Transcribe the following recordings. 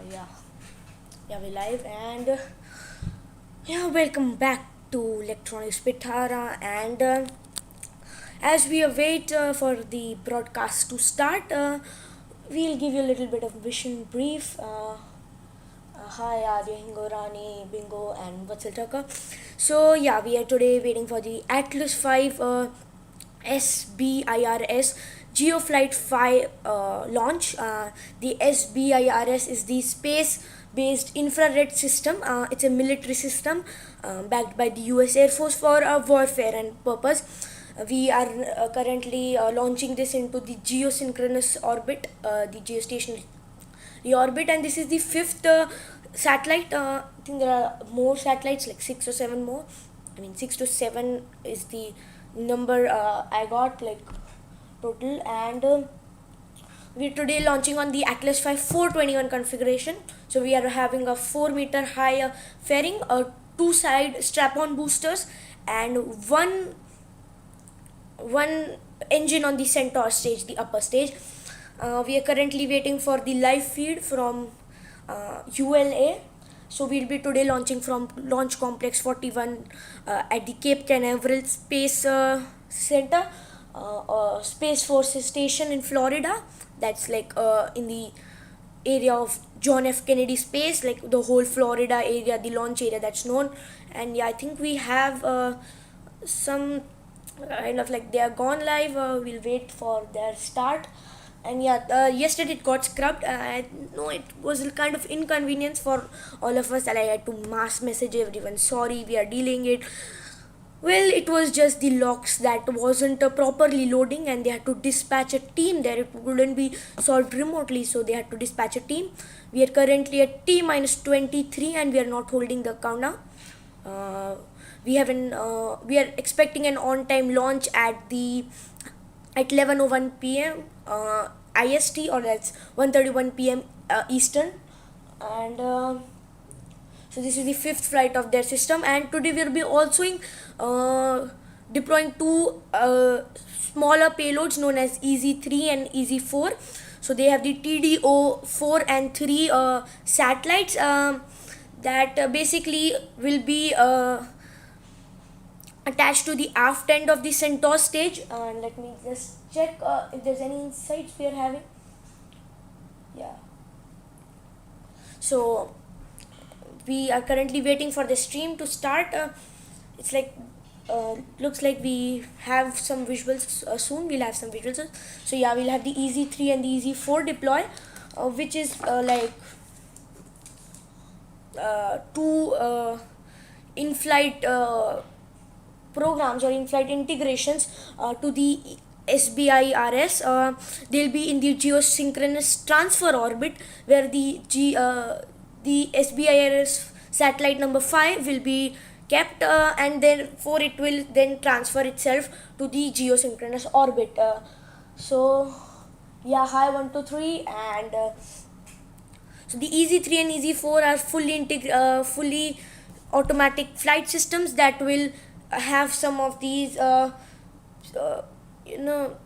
Yeah, yeah, we're live and yeah, welcome back to Electronics Pitara. And as we await for the broadcast to start, we'll give you a little bit of mission brief. Hi, Arya Hingorani, Bingo, and Vatsal Tucker. So, yeah, we are today waiting for the Atlas 5 SBIRS GeoFlight 5 launch. The SBIRS is the space based infrared system. It's a military system backed by the US Air Force for warfare and purpose. We are currently launching this into the geosynchronous orbit, the geostationary orbit, and this is the fifth satellite. I think there are more satellites, like six or seven more. I mean, six to seven is the number I got, like total. And we're today launching on the Atlas 5 421 configuration. So we are having a 4-meter high fairing, two side strap-on boosters, and one engine on the centaur stage, the upper stage. We are currently waiting for the live feed from ULA. So we'll be today launching from Launch Complex 41 at the Cape Canaveral Space Center, Space Force Station in Florida. That's like in the area of John F. Kennedy Space, like the whole Florida area, the launch area that's known. And yeah, I think we have some kind of like they are gone live. We'll wait for their start. And yeah, yesterday it got scrubbed. I know it was a kind of inconvenience for all of us, and I had to mass message everyone, sorry, we are dealing it. Well, it was just the locks that wasn't properly loading, and they had to dispatch a team there. It wouldn't be solved remotely, so they had to dispatch a team. We are currently at T minus 23, and we are not holding the countdown. Uh, we are expecting an on-time launch at 11:01 p.m. IST, or that's 1:31 p.m. Eastern. And so this is the fifth flight of their system, and today we'll be also deploying two smaller payloads known as EZ3 and EZ4. So they have the TDO 4 and 3 satellites that basically will be attached to the aft end of the Centaur stage. And let me just check if there's any insights we are having. Yeah. So we are currently waiting for the stream to start. It's like looks like we have some visuals soon. We'll have some visuals. So yeah, we'll have the EZ3 and the EZ4 deploy, which is like two in-flight programs or in-flight integrations to the SBIRS. They'll be in the geosynchronous transfer orbit, where the SBIRS satellite number 5 will be kept, and therefore it will then transfer itself to the geosynchronous orbit. So yeah, hi 1 2 3. And so the EZ3 and EZ4 are fully automatic flight systems that will have some of these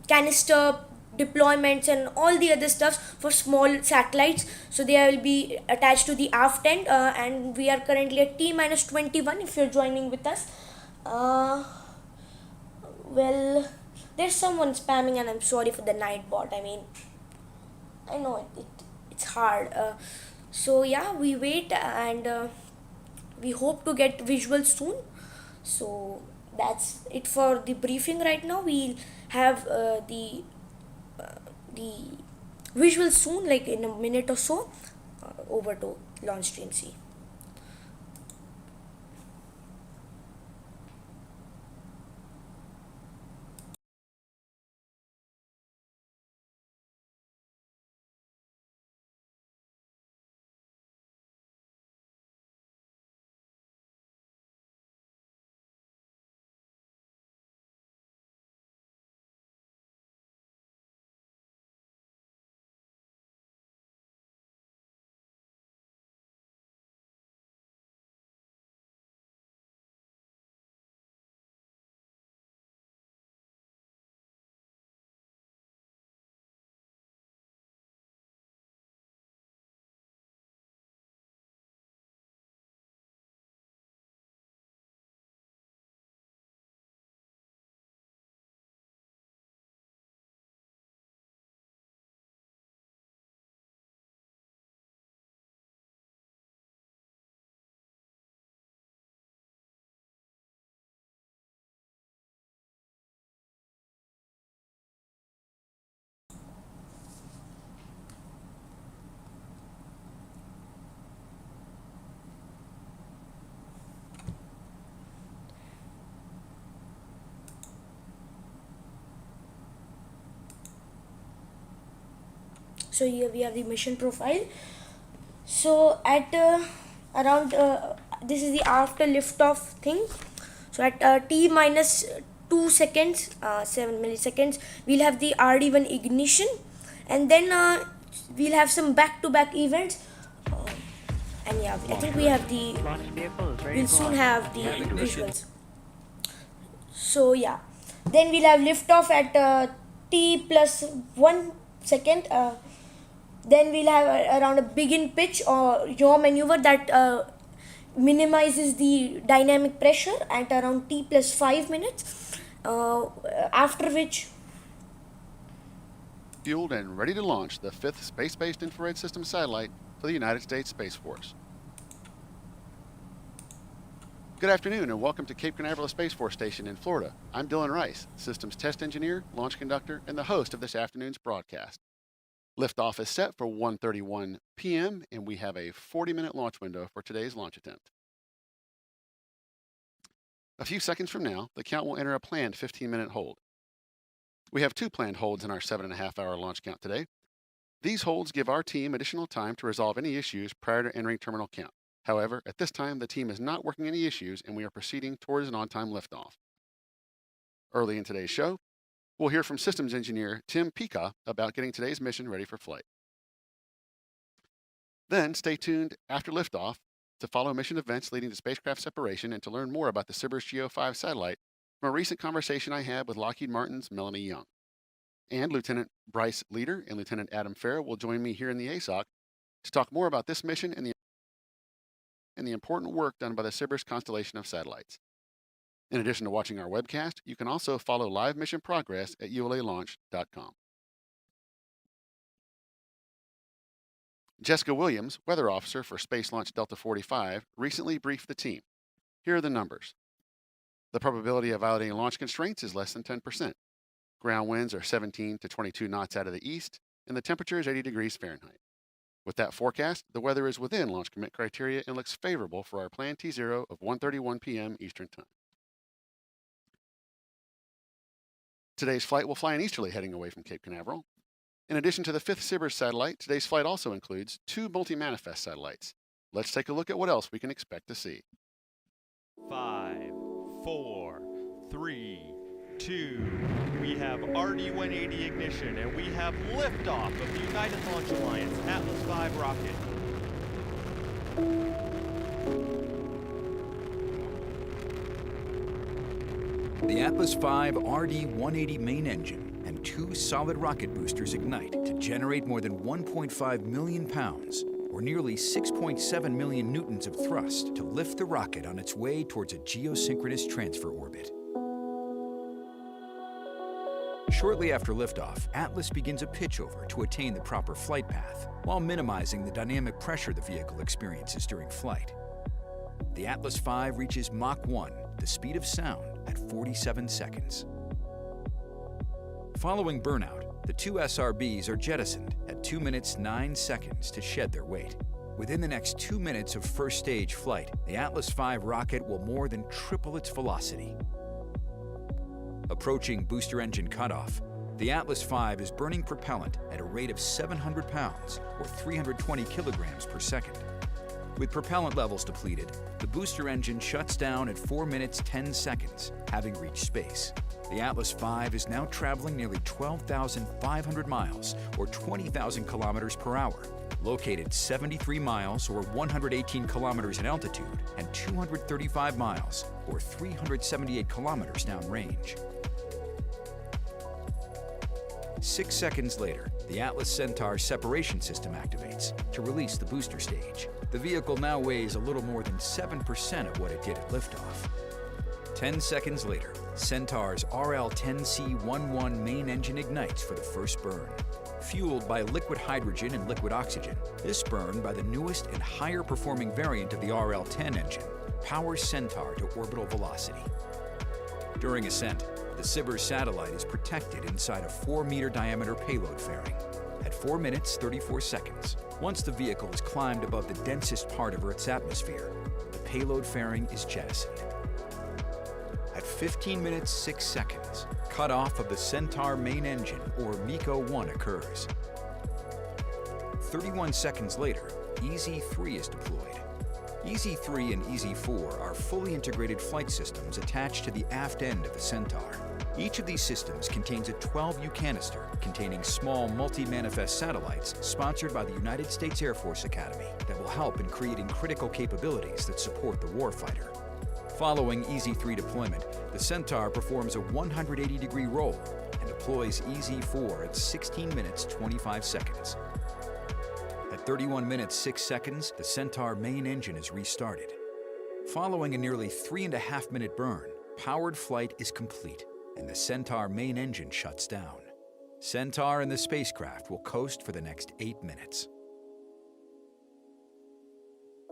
canister deployments and all the other stuff for small satellites. So they will be attached to the aft end, and we are currently at T minus 21 if you're joining with us. Well, there's someone spamming, and I'm sorry for the night bot. I mean, I know it's hard. So yeah, we wait, and we hope to get visuals soon. So that's it for the briefing right now. We'll have the visuals soon, like in a minute or so. Over to launch stream C. So here we have the mission profile. So at around this is the after liftoff thing. So at t minus 2 seconds, 7 milliseconds, we'll have the RD1 ignition, and then we'll have some back-to-back events. And yeah, I think we have the. We'll soon have the visuals. So yeah, then we'll have liftoff at t plus 1 second. Then we'll have around a begin pitch or yaw maneuver that minimizes the dynamic pressure at around t plus 5 minutes. After which, fueled and ready to launch the 5th Space-Based Infrared System satellite for the United States Space Force. Good afternoon and welcome to Cape Canaveral Space Force Station in Florida. I'm Dylan Rice, Systems Test Engineer, Launch Conductor, and the host of this afternoon's broadcast. Liftoff is set for 1:31 p.m. and we have a 40-minute launch window for today's launch attempt. A few seconds from now, the count will enter a planned 15-minute hold. We have 2 planned holds in our 7.5-hour launch count today. These holds give our team additional time to resolve any issues prior to entering terminal count. However, at this time, the team is not working any issues and we are proceeding towards an on-time liftoff. Early in today's show, we'll hear from Systems Engineer Tim Pika about getting today's mission ready for flight. Then stay tuned after liftoff to follow mission events leading to spacecraft separation and to learn more about the SBIRS GEO-5 satellite from a recent conversation I had with Lockheed Martin's Melanie Young. And Lieutenant Bryce Leader and Lieutenant Adam Farrell will join me here in the ASOC to talk more about this mission and the important work done by the SBIRS constellation of satellites. In addition to watching our webcast, you can also follow live mission progress at ulalaunch.com. Jessica Williams, weather officer for Space Launch Delta 45, recently briefed the team. Here are the numbers. The probability of violating launch constraints is less than 10%. Ground winds are 17 to 22 knots out of the east, and the temperature is 80 degrees Fahrenheit. With that forecast, the weather is within launch commit criteria and looks favorable for our planned T0 of 1:31 p.m. Eastern Time. Today's flight will fly in easterly heading away from Cape Canaveral. In addition to the 5th SBIRS satellite, today's flight also includes 2 multi-manifest satellites. Let's take a look at what else we can expect to see. 5, 4, 3, 2, we have RD-180 ignition and we have liftoff of the United Launch Alliance Atlas V rocket. The Atlas V RD-180 main engine and 2 solid rocket boosters ignite to generate more than 1.5 million pounds, or nearly 6.7 million newtons of thrust to lift the rocket on its way towards a geosynchronous transfer orbit. Shortly after liftoff, Atlas begins a pitchover to attain the proper flight path, while minimizing the dynamic pressure the vehicle experiences during flight. The Atlas V reaches Mach 1, the speed of sound, at 47 seconds. Following burnout, the 2 SRBs are jettisoned at 2 minutes 9 seconds to shed their weight. Within the next 2 minutes of first stage flight, the Atlas V rocket will more than triple its velocity. Approaching booster engine cutoff, the Atlas V is burning propellant at a rate of 700 pounds, or 320 kilograms per second. With propellant levels depleted, the booster engine shuts down at 4 minutes 10 seconds, having reached space. The Atlas V is now traveling nearly 12,500 miles, or 20,000 kilometers per hour, located 73 miles, or 118 kilometers in altitude, and 235 miles, or 378 kilometers downrange. 6 seconds later, the Atlas Centaur separation system activates to release the booster stage. The vehicle now weighs a little more than 7% of what it did at liftoff. 10 seconds later, Centaur's RL-10C11 main engine ignites for the first burn. Fueled by liquid hydrogen and liquid oxygen, this burn by the newest and higher performing variant of the RL-10 engine powers Centaur to orbital velocity. During ascent, the SBIRS satellite is protected inside a 4-meter diameter payload fairing. At 4 minutes 34 seconds, once the vehicle has climbed above the densest part of Earth's atmosphere, the payload fairing is jettisoned. At 15 minutes 6 seconds, cutoff of the Centaur main engine, or MECO-1, occurs. 31 seconds later, EZ-3 is deployed. EZ-3 and EZ-4 are fully integrated flight systems attached to the aft end of the Centaur. Each of these systems contains a 12U canister containing small multi-manifest satellites sponsored by the United States Air Force Academy that will help in creating critical capabilities that support the warfighter. Following EZ-3 deployment, the Centaur performs a 180-degree roll and deploys EZ-4 at 16 minutes 25 seconds. At 31 minutes 6 seconds, the Centaur main engine is restarted. Following a nearly 3.5-minute burn, powered flight is complete, and the Centaur main engine shuts down. Centaur and the spacecraft will coast for the next 8 minutes.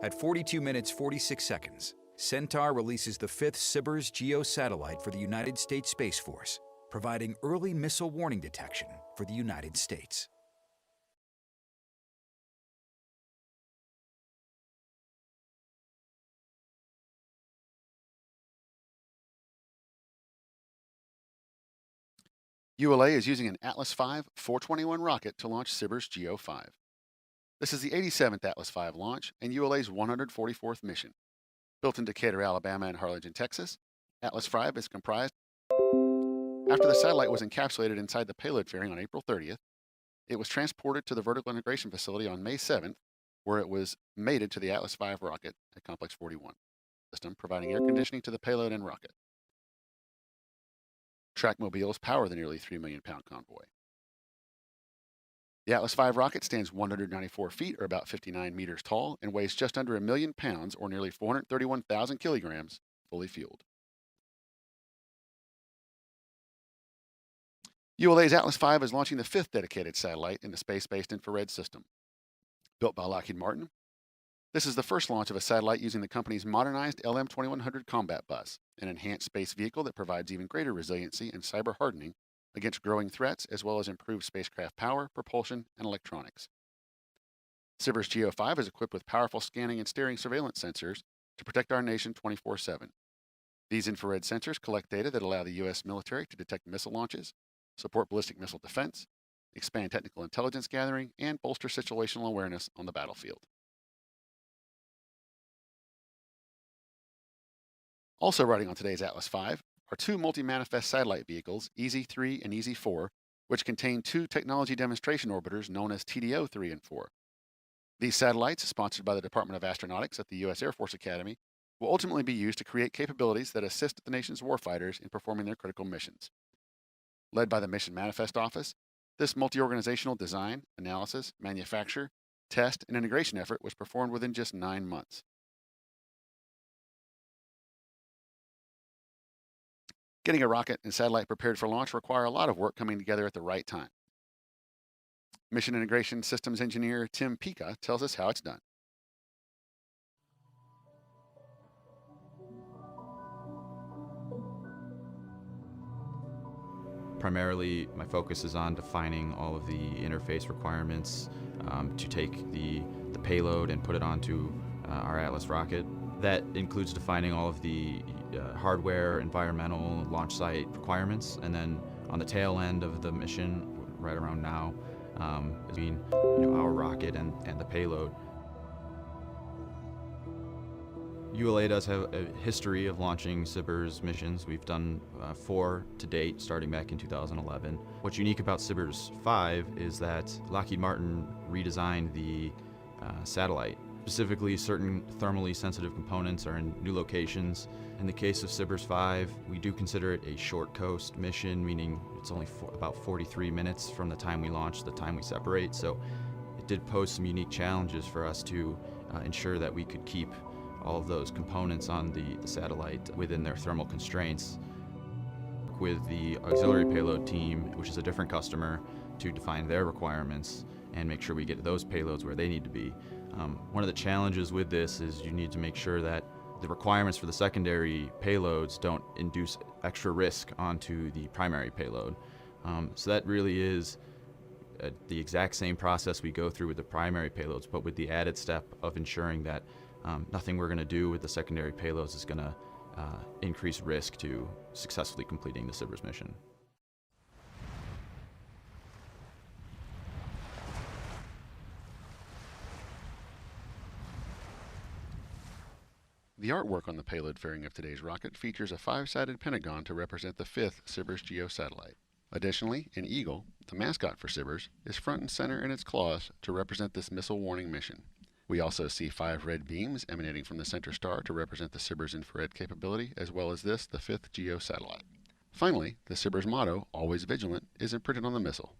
At 42 minutes 46 seconds, Centaur releases the 5th SBIRS GEO satellite for the United States Space Force, providing early missile warning detection for the United States. ULA is using an Atlas V 421 rocket to launch SBIRS GEO-5. This is the 87th Atlas V launch and ULA's 144th mission. Built in Decatur, Alabama and Harlingen, Texas, Atlas V is comprised. After the satellite was encapsulated inside the payload fairing on April 30th, it was transported to the vertical integration facility on May 7th, where it was mated to the Atlas V rocket at Complex 41 system, providing air conditioning to the payload and rocket. Trackmobiles power the nearly 3 million pound convoy. The Atlas V rocket stands 194 feet, or about 59 meters tall, and weighs just under 1 million pounds, or nearly 431,000 kilograms, fully fueled. ULA's Atlas V is launching the 5th dedicated satellite in the space-based infrared system. Built by Lockheed Martin, this is the first launch of a satellite using the company's modernized LM-2100 combat bus, an enhanced space vehicle that provides even greater resiliency and cyber hardening against growing threats, as well as improved spacecraft power, propulsion, and electronics. SBIRS GEO-5 is equipped with powerful scanning and steering surveillance sensors to protect our nation 24/7. These infrared sensors collect data that allow the U.S. military to detect missile launches, support ballistic missile defense, expand technical intelligence gathering, and bolster situational awareness on the battlefield. Also riding on today's Atlas V are 2 multi-manifest satellite vehicles, EZ-3 and EZ-4, which contain 2 technology demonstration orbiters known as TDO-3 and 4. These satellites, sponsored by the Department of Astronautics at the U.S. Air Force Academy, will ultimately be used to create capabilities that assist the nation's warfighters in performing their critical missions. Led by the Mission Manifest Office, this multi-organizational design, analysis, manufacture, test, and integration effort was performed within just 9 months. Getting a rocket and satellite prepared for launch require a lot of work coming together at the right time. Mission Integration Systems Engineer Tim Pika tells us how it's done. Primarily, my focus is on defining all of the interface requirements to take the payload and put it onto our Atlas rocket. That includes defining all of the hardware, environmental, launch site requirements, and then on the tail end of the mission, right around now, between our rocket and the payload. ULA does have a history of launching SBIRS missions. We've done 4 to date, starting back in 2011. What's unique about SBIRS 5 is that Lockheed Martin redesigned the satellite. Specifically, certain thermally sensitive components are in new locations. In the case of SBIRS 5, we do consider it a short coast mission, meaning it's only about 43 minutes from the time we launch to the time we separate. So it did pose some unique challenges for us to ensure that we could keep all of those components on the satellite within their thermal constraints. With the auxiliary payload team, which is a different customer, to define their requirements and make sure we get those payloads where they need to be. One of the challenges with this is you need to make sure that the requirements for the secondary payloads don't induce extra risk onto the primary payload. So that really is the exact same process we go through with the primary payloads, but with the added step of ensuring that nothing we're going to do with the secondary payloads is going to increase risk to successfully completing the SBIRS mission. The artwork on the payload fairing of today's rocket features a 5-sided pentagon to represent the 5th SBIRS GEO satellite. Additionally, an eagle, the mascot for SBIRS, is front and center in its claws to represent this missile warning mission. We also see 5 red beams emanating from the center star to represent the SBIRS infrared capability, as well as this, the 5th GEO satellite. Finally, the SBIRS motto, always vigilant, is imprinted on the missile.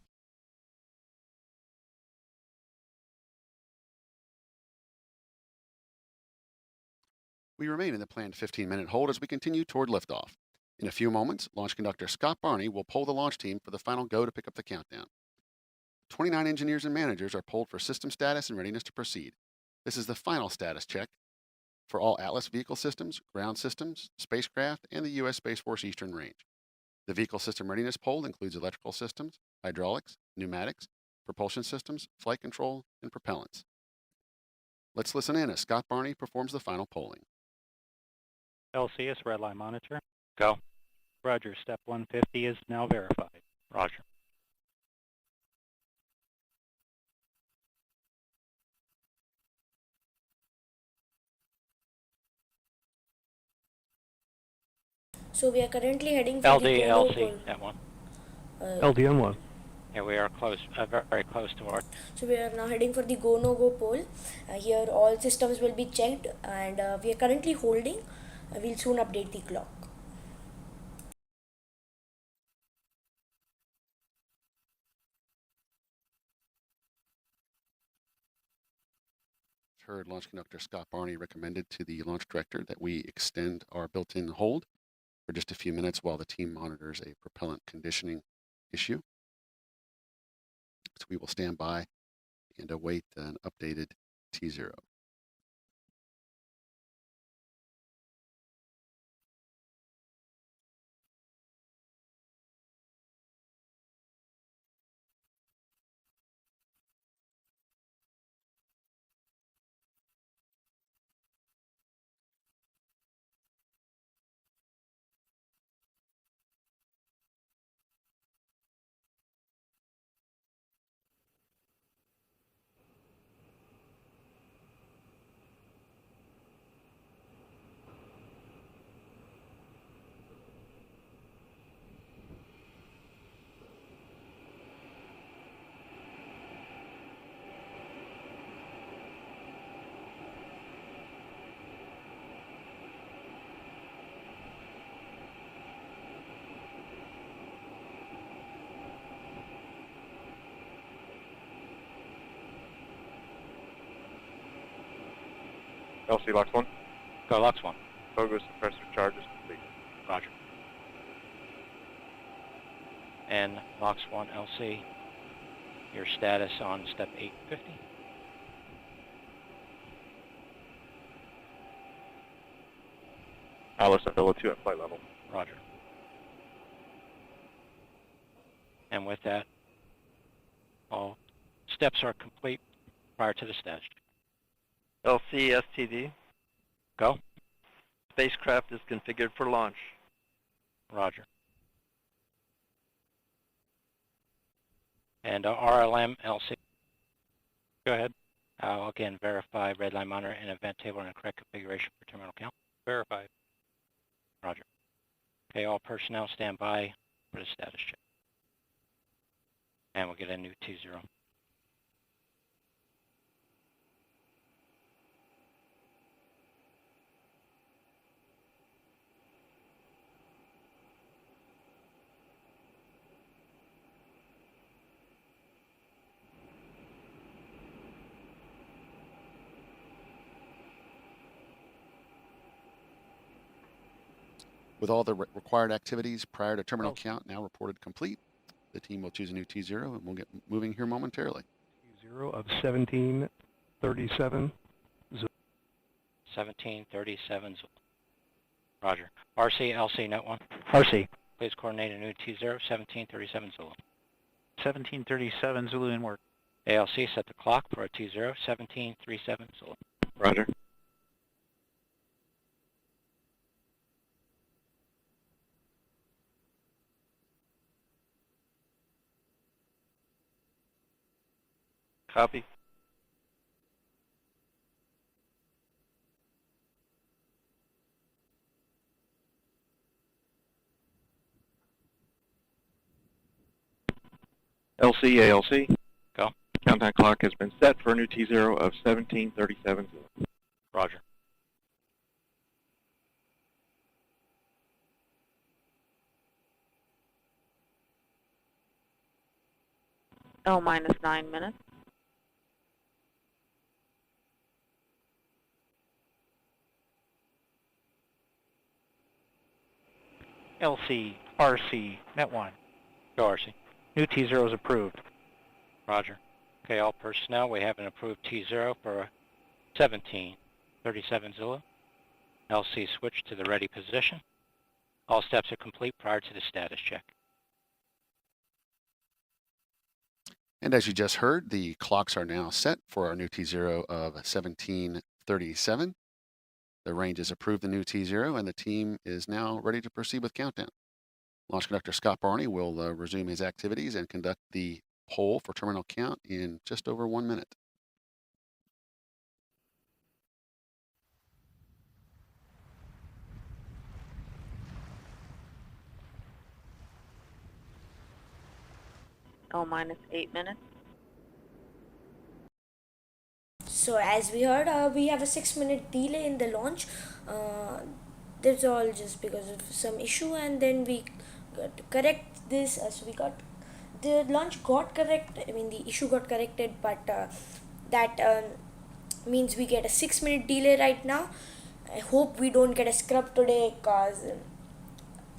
We remain in the planned 15-minute hold as we continue toward liftoff. In a few moments, launch conductor Scott Barney will poll the launch team for the final go to pick up the countdown. 29 engineers and managers are polled for system status and readiness to proceed. This is the final status check for all Atlas vehicle systems, ground systems, spacecraft, and the U.S. Space Force Eastern Range. The vehicle system readiness poll includes electrical systems, hydraulics, pneumatics, propulsion systems, flight control, and propellants. Let's listen in as Scott Barney performs the final polling. LCS redline monitor. Go. Roger, step 150 is now verified. Roger. So we are currently heading for the LD, Gono LC, pole. that one. LDM1. Yeah, we are close, very close to our. So we are now heading for the go-no-go pole. Here all systems will be checked, and we are currently holding. We'll soon update the clock. Heard Launch Conductor Scott Barney recommended to the launch director that we extend our built-in hold for just a few minutes while the team monitors a propellant conditioning issue. So we will stand by and await an updated T0. LC Lux 1. Go, Lux 1. Fogo suppressor charge is complete. Roger. And Lux 1 LC, your status on step 850. Alice and Villa 2 at flight level. Roger. And with that, all steps are complete prior to the status check. LC STD. Go. Spacecraft is configured for launch. Roger. And RLM LC. Go ahead. Again, verify redline monitor and event table in a correct configuration for terminal count. Verified. Roger. Okay, all personnel stand by for the status check. And we'll get a new T0. With all the required activities prior to terminal count now reported complete, the team will choose a new T0 and we'll get moving here momentarily. T0 of 1737. 1737 Zulu. Roger. RC, LC, net 1. RC. Please coordinate a new T0, 1737 Zulu. 1737 Zulu in work. ALC, set the clock for a T0, 1737 Zulu. Roger. Copy. LC, ALC. Go. Countdown clock has been set for a new T0 of 17:37. Roger. L minus 9 minutes. LC, RC, Net 1. Go, RC. New T0 is approved. Roger. Okay, all personnel, we have an approved T0 for 17:37 Zulu. LC switch to the ready position. All steps are complete prior to the status check. And as you just heard, the clocks are now set for our new T0 of 1737. The range has approved the new T0, and the team is now ready to proceed with countdown. Launch conductor Scott Barney will resume his activities and conduct the poll for terminal count in just over 1 minute. L minus 8 minutes. So as we heard, we have a 6-minute delay in the launch. That's all just because of some issue, and then we got to correct this. So we got the launch got correct. I mean the issue got corrected, but that means we get a 6-minute delay right now. I hope we don't get a scrub today, cause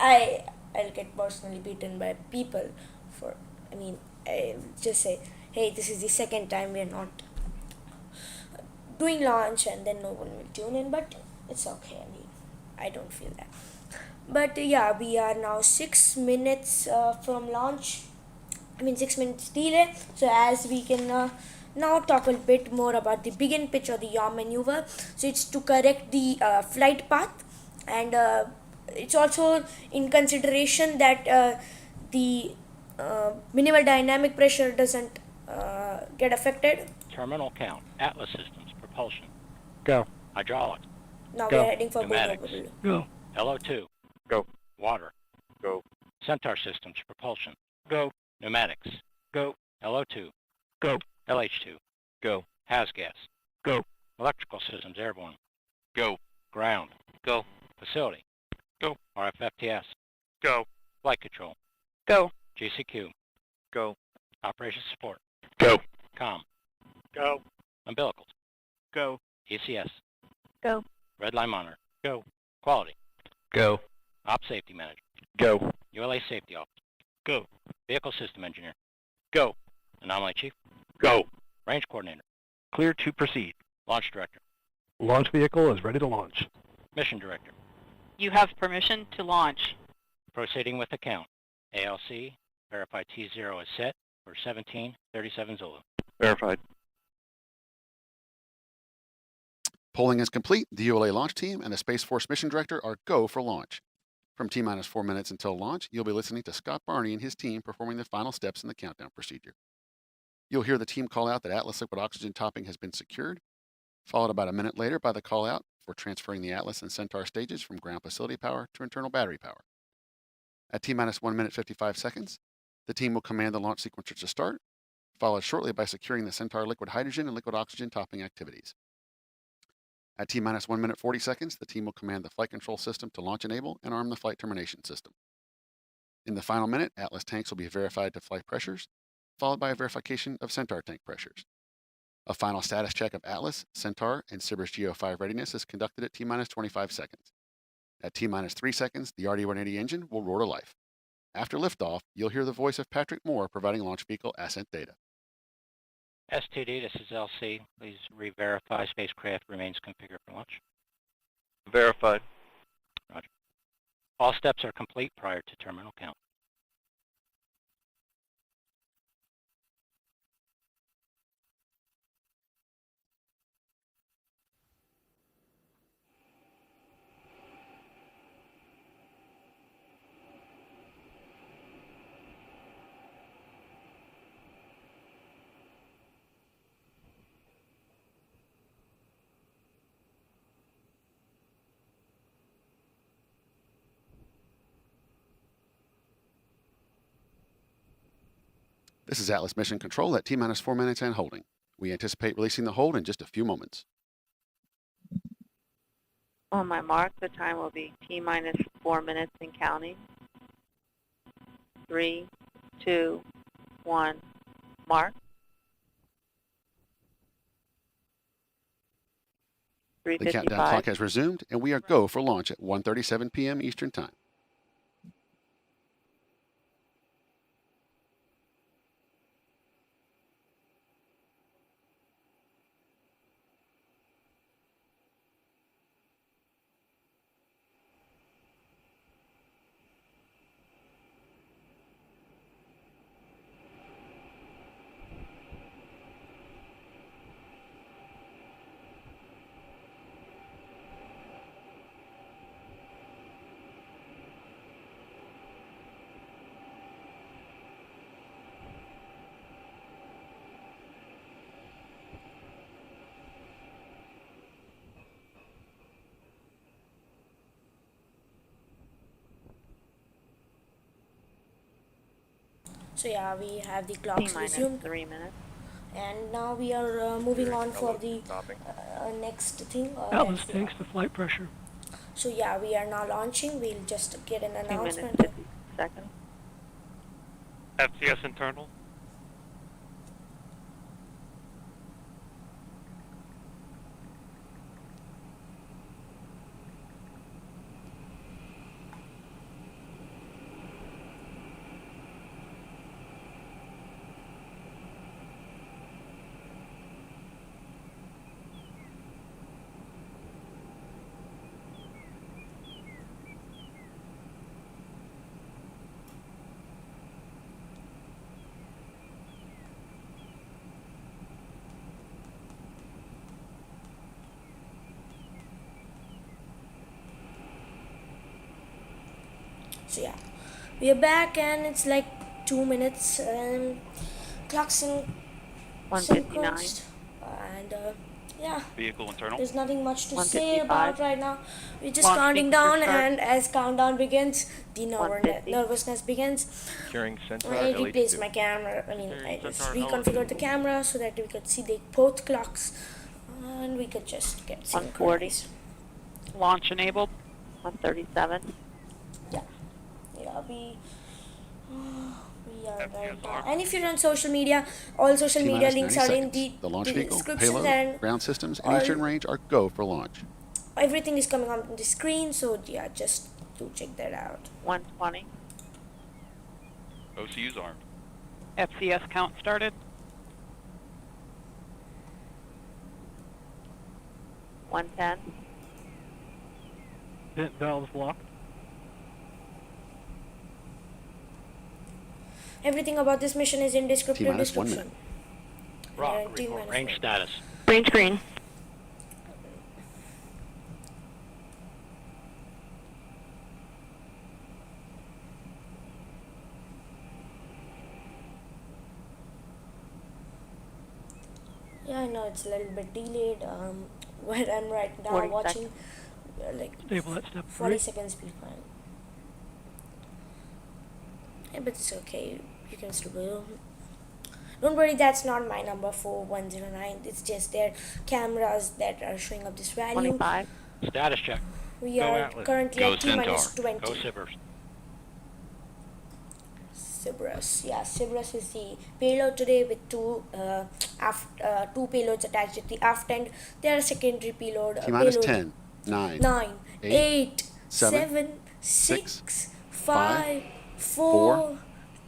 I'll get personally beaten by people for. I mean, I just say, hey, this is the second time we're not doing launch, and then no one will tune in, but it's okay. I mean, I don't feel that. But yeah, we are now 6 minutes from launch. I mean 6 minutes delay. So as we can now talk a bit more about the begin pitch or the yaw maneuver. So it's to correct the flight path, and it's also in consideration that the minimal dynamic pressure doesn't get affected. Terminal count. Atlas systems. Propulsion. Go. Hydraulics. Now Go. we're heading for Pneumatics. Go. LO2. Go. Water. Go. Centaur systems. Propulsion. Go. Pneumatics. Go. LO2. Go. LH2. Go. Has gas. Go. Electrical systems airborne. Go. Ground. Go. Facility. Go. RFFTS. Go. Flight control. Go. GCQ. Go. Operations support. Go. Com. Go. Umbilicals. Go. ECS. Go. Red line monitor. Go. Quality. Go. Op safety manager. Go. ULA safety officer. Go. Vehicle system engineer. Go. Anomaly chief. Go. Range coordinator. Clear to proceed. Launch director. Launch vehicle is ready to launch. Mission director. You have permission to launch. Proceeding with the count. ALC. Verified T0 is set for 1737 Zulu. Verified. Polling is complete. The ULA launch team and the Space Force mission director are go for launch. From T-minus 4 minutes until launch, you'll be listening to Scott Barney and his team performing the final steps in the countdown procedure. You'll hear the team call out that Atlas liquid oxygen topping has been secured, followed about a minute later by the call out for transferring the Atlas and Centaur stages from ground facility power to internal battery power. At T-minus 1 minute 55 seconds, the team will command the launch sequencer to start, followed shortly by securing the Centaur liquid hydrogen and liquid oxygen topping activities. At T-minus 1 minute 40 seconds, the team will command the flight control system to launch enable and arm the flight termination system. In the final minute, Atlas tanks will be verified to flight pressures, followed by a verification of Centaur tank pressures. A final status check of Atlas, Centaur, and SBIRS GEO-5 readiness is conducted at T-minus 25 seconds. At T-minus 3 seconds, the RD-180 engine will roar to life. After liftoff, you'll hear the voice of Patrick Moore providing launch vehicle ascent data. STD, this is LC. Please re-verify spacecraft remains configured for launch. Verified. Roger. All steps are complete prior to terminal count. This is Atlas Mission Control at T-minus 4 minutes and holding. We anticipate releasing the hold in just a few moments. On my mark, the time will be T-minus 4 minutes and counting. 3, 2, 1, mark. The countdown 3:55. clock has resumed, and we are go for launch at 1:37 p.m. Eastern Time. So yeah, we have the clocks T-minus resumed, 3 minutes. and now we are moving on for the next thing. Atlas that's, tanks to flight pressure. So yeah, we are now launching. We'll just get an 2 minutes, announcement. 50 seconds. FCS internal. So yeah, we are back, and it's like 2 minutes. Clocks in 1:59. synchronized, and yeah, Vehicle internal. there's nothing much to say 1:55. about right now. We're just Launch counting sequence down, start. and as countdown begins, the 1:50. nervousness begins. Securing sensor. I replaced my camera. I just reconfigured the camera so that we could see the both clocks, and we could just get 1:40. synchronized. Launch enabled. 1:37. Yeah, we are right now. And if you're on social media, all social media T-minus links 90 are in seconds. The launch the vehicle, description, payload, and ground systems, and all- Eastern range are go for launch. everything is coming on the screen. So yeah, just do check that out. 1:20. OCU's armed. FCS count started. 1:10. Vent valves locked. Everything about this mission is in descriptive T-minus 1 description. Rock, T-minus range 1. status. Range green. Yeah, I know it's a little bit delayed. Where I'm right now 40 watching, like Stable at step 40 3. seconds behind. Yeah, but it's okay. You can still do. Don't worry, that's not my number 4109. It's just their cameras that are showing up this value. 25. Status check. We Go are Atlas. currently Go at T-minus Centaur. 20. Go SBIRS. SBIRS. Yeah, SBIRS is the payload today with two payloads attached at the aft end. They are a secondary payload. T-minus payload 10, 9, 9, 8, 7, 6, 6, 5, 4, 4,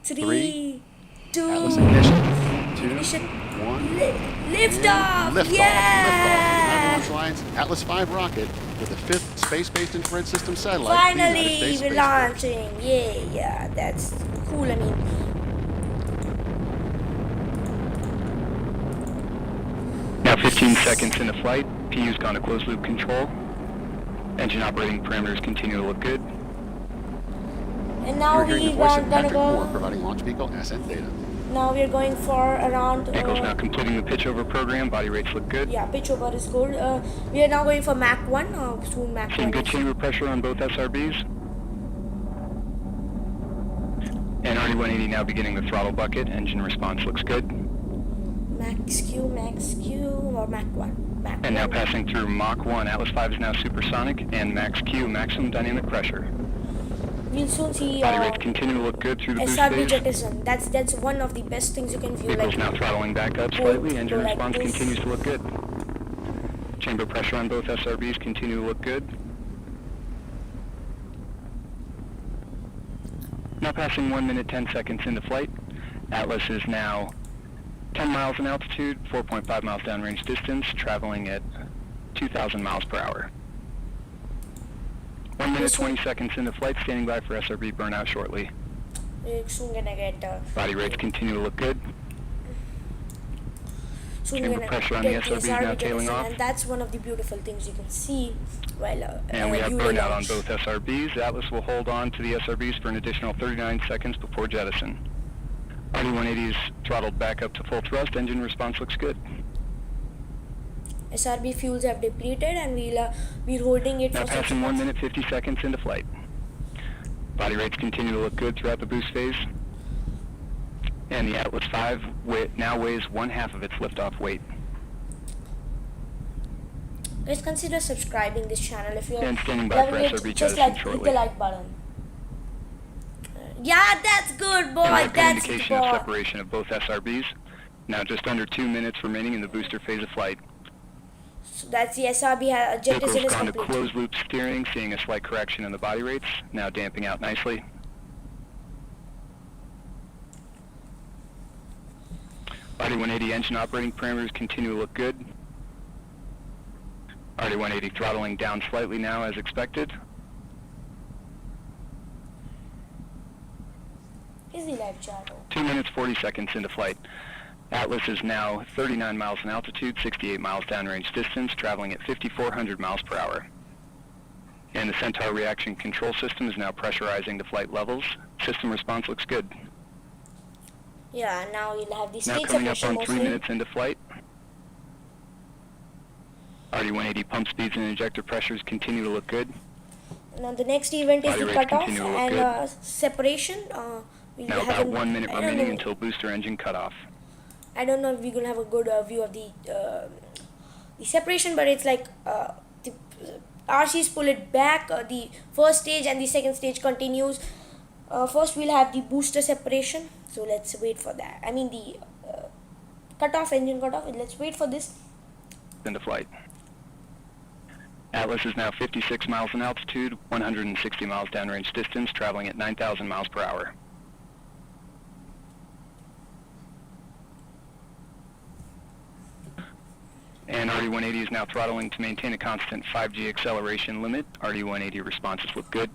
3, 2, Atlas ignition, 2, ignition, 1, lift and off! liftoff. Yeah! Liftoff. Launch Alliance Atlas V rocket with the 5th space-based infrared system satellite. for the United Finally, States we're Space Force. launching. Yeah, that's cool. I mean, Now 15 seconds into flight. PU's gone to closed loop control. Engine operating parameters continue to look good. and now You're hearing the we voice are of gonna Patrick Moore go. providing launch vehicle ascent data. Now we're going for around. Vehicle's now completing the pitch over program. Body rates look good. Yeah, pitch over is good. We are now going for Mach 1. Soon Mach Seeing 1 good is. chamber pressure on both SRBs. And already RD-180 now beginning the throttle bucket. Engine response looks good. Max Q, or Mach 1. Mach And now 1. passing through Mach 1. Atlas 5 is now supersonic, and Max Q, maximum dynamic pressure. We'll soon see Body rates continue to look good through the boost SRB phase. jettison. That's one of the best things you can view. Vehicle's Like now throttling back up go- slightly. Engine go like response this. continues to look good. Chamber pressure on both SRBs continue to look good. Now passing 1 minute 10 seconds into flight. Atlas is now 10 miles in altitude, 4.5 miles downrange distance, traveling at 2,000 miles per hour. 1 minute 20 seconds into flight, standing by for SRB burnout shortly. We're soon gonna get Body rates continue to look good. soon Chamber gonna pressure on get the SRB is now SRB tailing jettison, off. and that's one of the beautiful things you can see while And we have you burnout on launch. both SRBs. Atlas will hold on to the SRBs for an additional 39 seconds before jettison. RD-180 is throttled back up to full thrust. Engine response looks good. SRB fuels have depleted, and we're holding it Now for 6 passing 1 months. minute 50 seconds into flight. Body rates continue to look good throughout the boost phase. And the Atlas V now weighs 1/2 of its liftoff weight. Guys, consider subscribing this channel if you're And standing by loving for it. SRB Just jettison like hit shortly. the like button. Yeah, that's good, And boy. we have good That's indication of boy. separation of both SRBs. Now just under 2 minutes remaining in the booster phase of flight. So that's the SRB jettison Vehicle's is gone to complete. closed loop steering, seeing a slight correction in the body rates, now damping out nicely. RD-180 engine operating parameters continue to look good. RD-180 throttling down slightly now as expected. Is the live chat? 2 minutes 40 seconds into flight. Atlas is now 39 miles in altitude, 68 miles downrange distance, traveling at 5,400 miles per hour. And the Centaur reaction control system is now pressurizing to flight levels. System response looks good. Yeah, now we'll have the Now state coming up separation on 3 mostly. minutes into flight. RD-180 pump speeds and injector pressures continue to look good. Now the next event is Body the rates cutoff continue to look and good. separation. We'll Now be about having, 1 minute I don't remaining know- until booster engine cutoff. I don't know if we're gonna have a good view of the separation, but it's like the RCs pull it back. The first stage and the second stage continues. First we'll have the booster separation, so let's wait for that. I mean the engine cutoff. Let's wait for this. Into flight. Atlas is now 56 miles in altitude, 160 miles downrange distance, traveling at 9,000 miles per hour. And RD-180 is now throttling to maintain a constant 5G acceleration limit. RD-180 responses look good.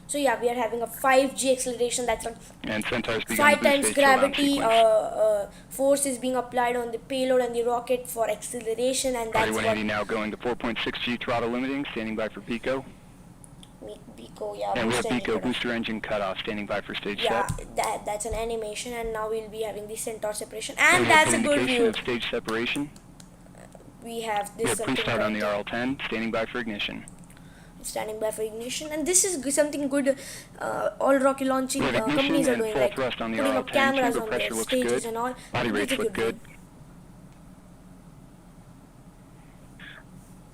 So yeah, we are having a 5G acceleration. That's on And Centaur's begun 5 boost times phase showdown gravity sequence. force is being applied on the payload and the rocket for acceleration, and that's what RD-180 now going to 4.6G throttle limiting, standing by for Pico. Pico, yeah, And we have booster engine Pico cutoff. booster engine cutoff, standing by for stage Yeah, set. that's an animation, and now we'll be having the Centaur separation, And and we have that's a good good indication view. of stage separation. We have We this have something pre-start on the called RL-10, standing by for ignition. standing by for ignition, and this is something good. All rocket launching We have ignition companies are and doing, full like thrust on the putting up RL-10. cameras Chamber on pressure their looks stages good. and all. Body That's rates a look view. good.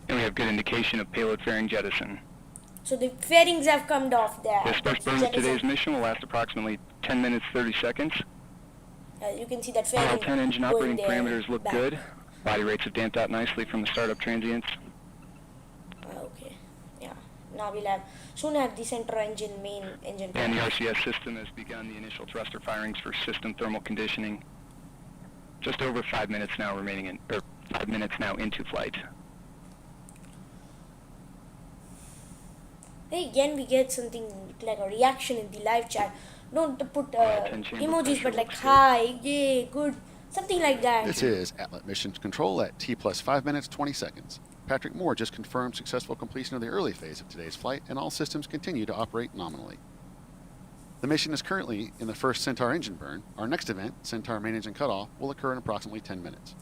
And we have good indication of payload fairing jettison. So the fairings have come off there. This first burn of today's mission will last approximately 10 minutes 30 seconds. You can see that fairing RL-10 engine going operating there parameters look back. good. Body rates have damped out nicely from the startup transients. Okay, yeah. Now we'll soon have the center main engine. And the RCS system has begun the initial thruster firings for system thermal conditioning. Just over 5 minutes now remaining 5 minutes now into flight. Hey, again we get something like a reaction in the live chat. Don't put emojis, but like hi, yay, good, something like that. This is Atlas Mission Control at T plus 5 minutes 20 seconds. Patrick Moore just confirmed successful completion of the early phase of today's flight, and all systems continue to operate nominally. The mission is currently in the first Centaur engine burn. Our next event, Centaur main engine cutoff, will occur in approximately 10 minutes.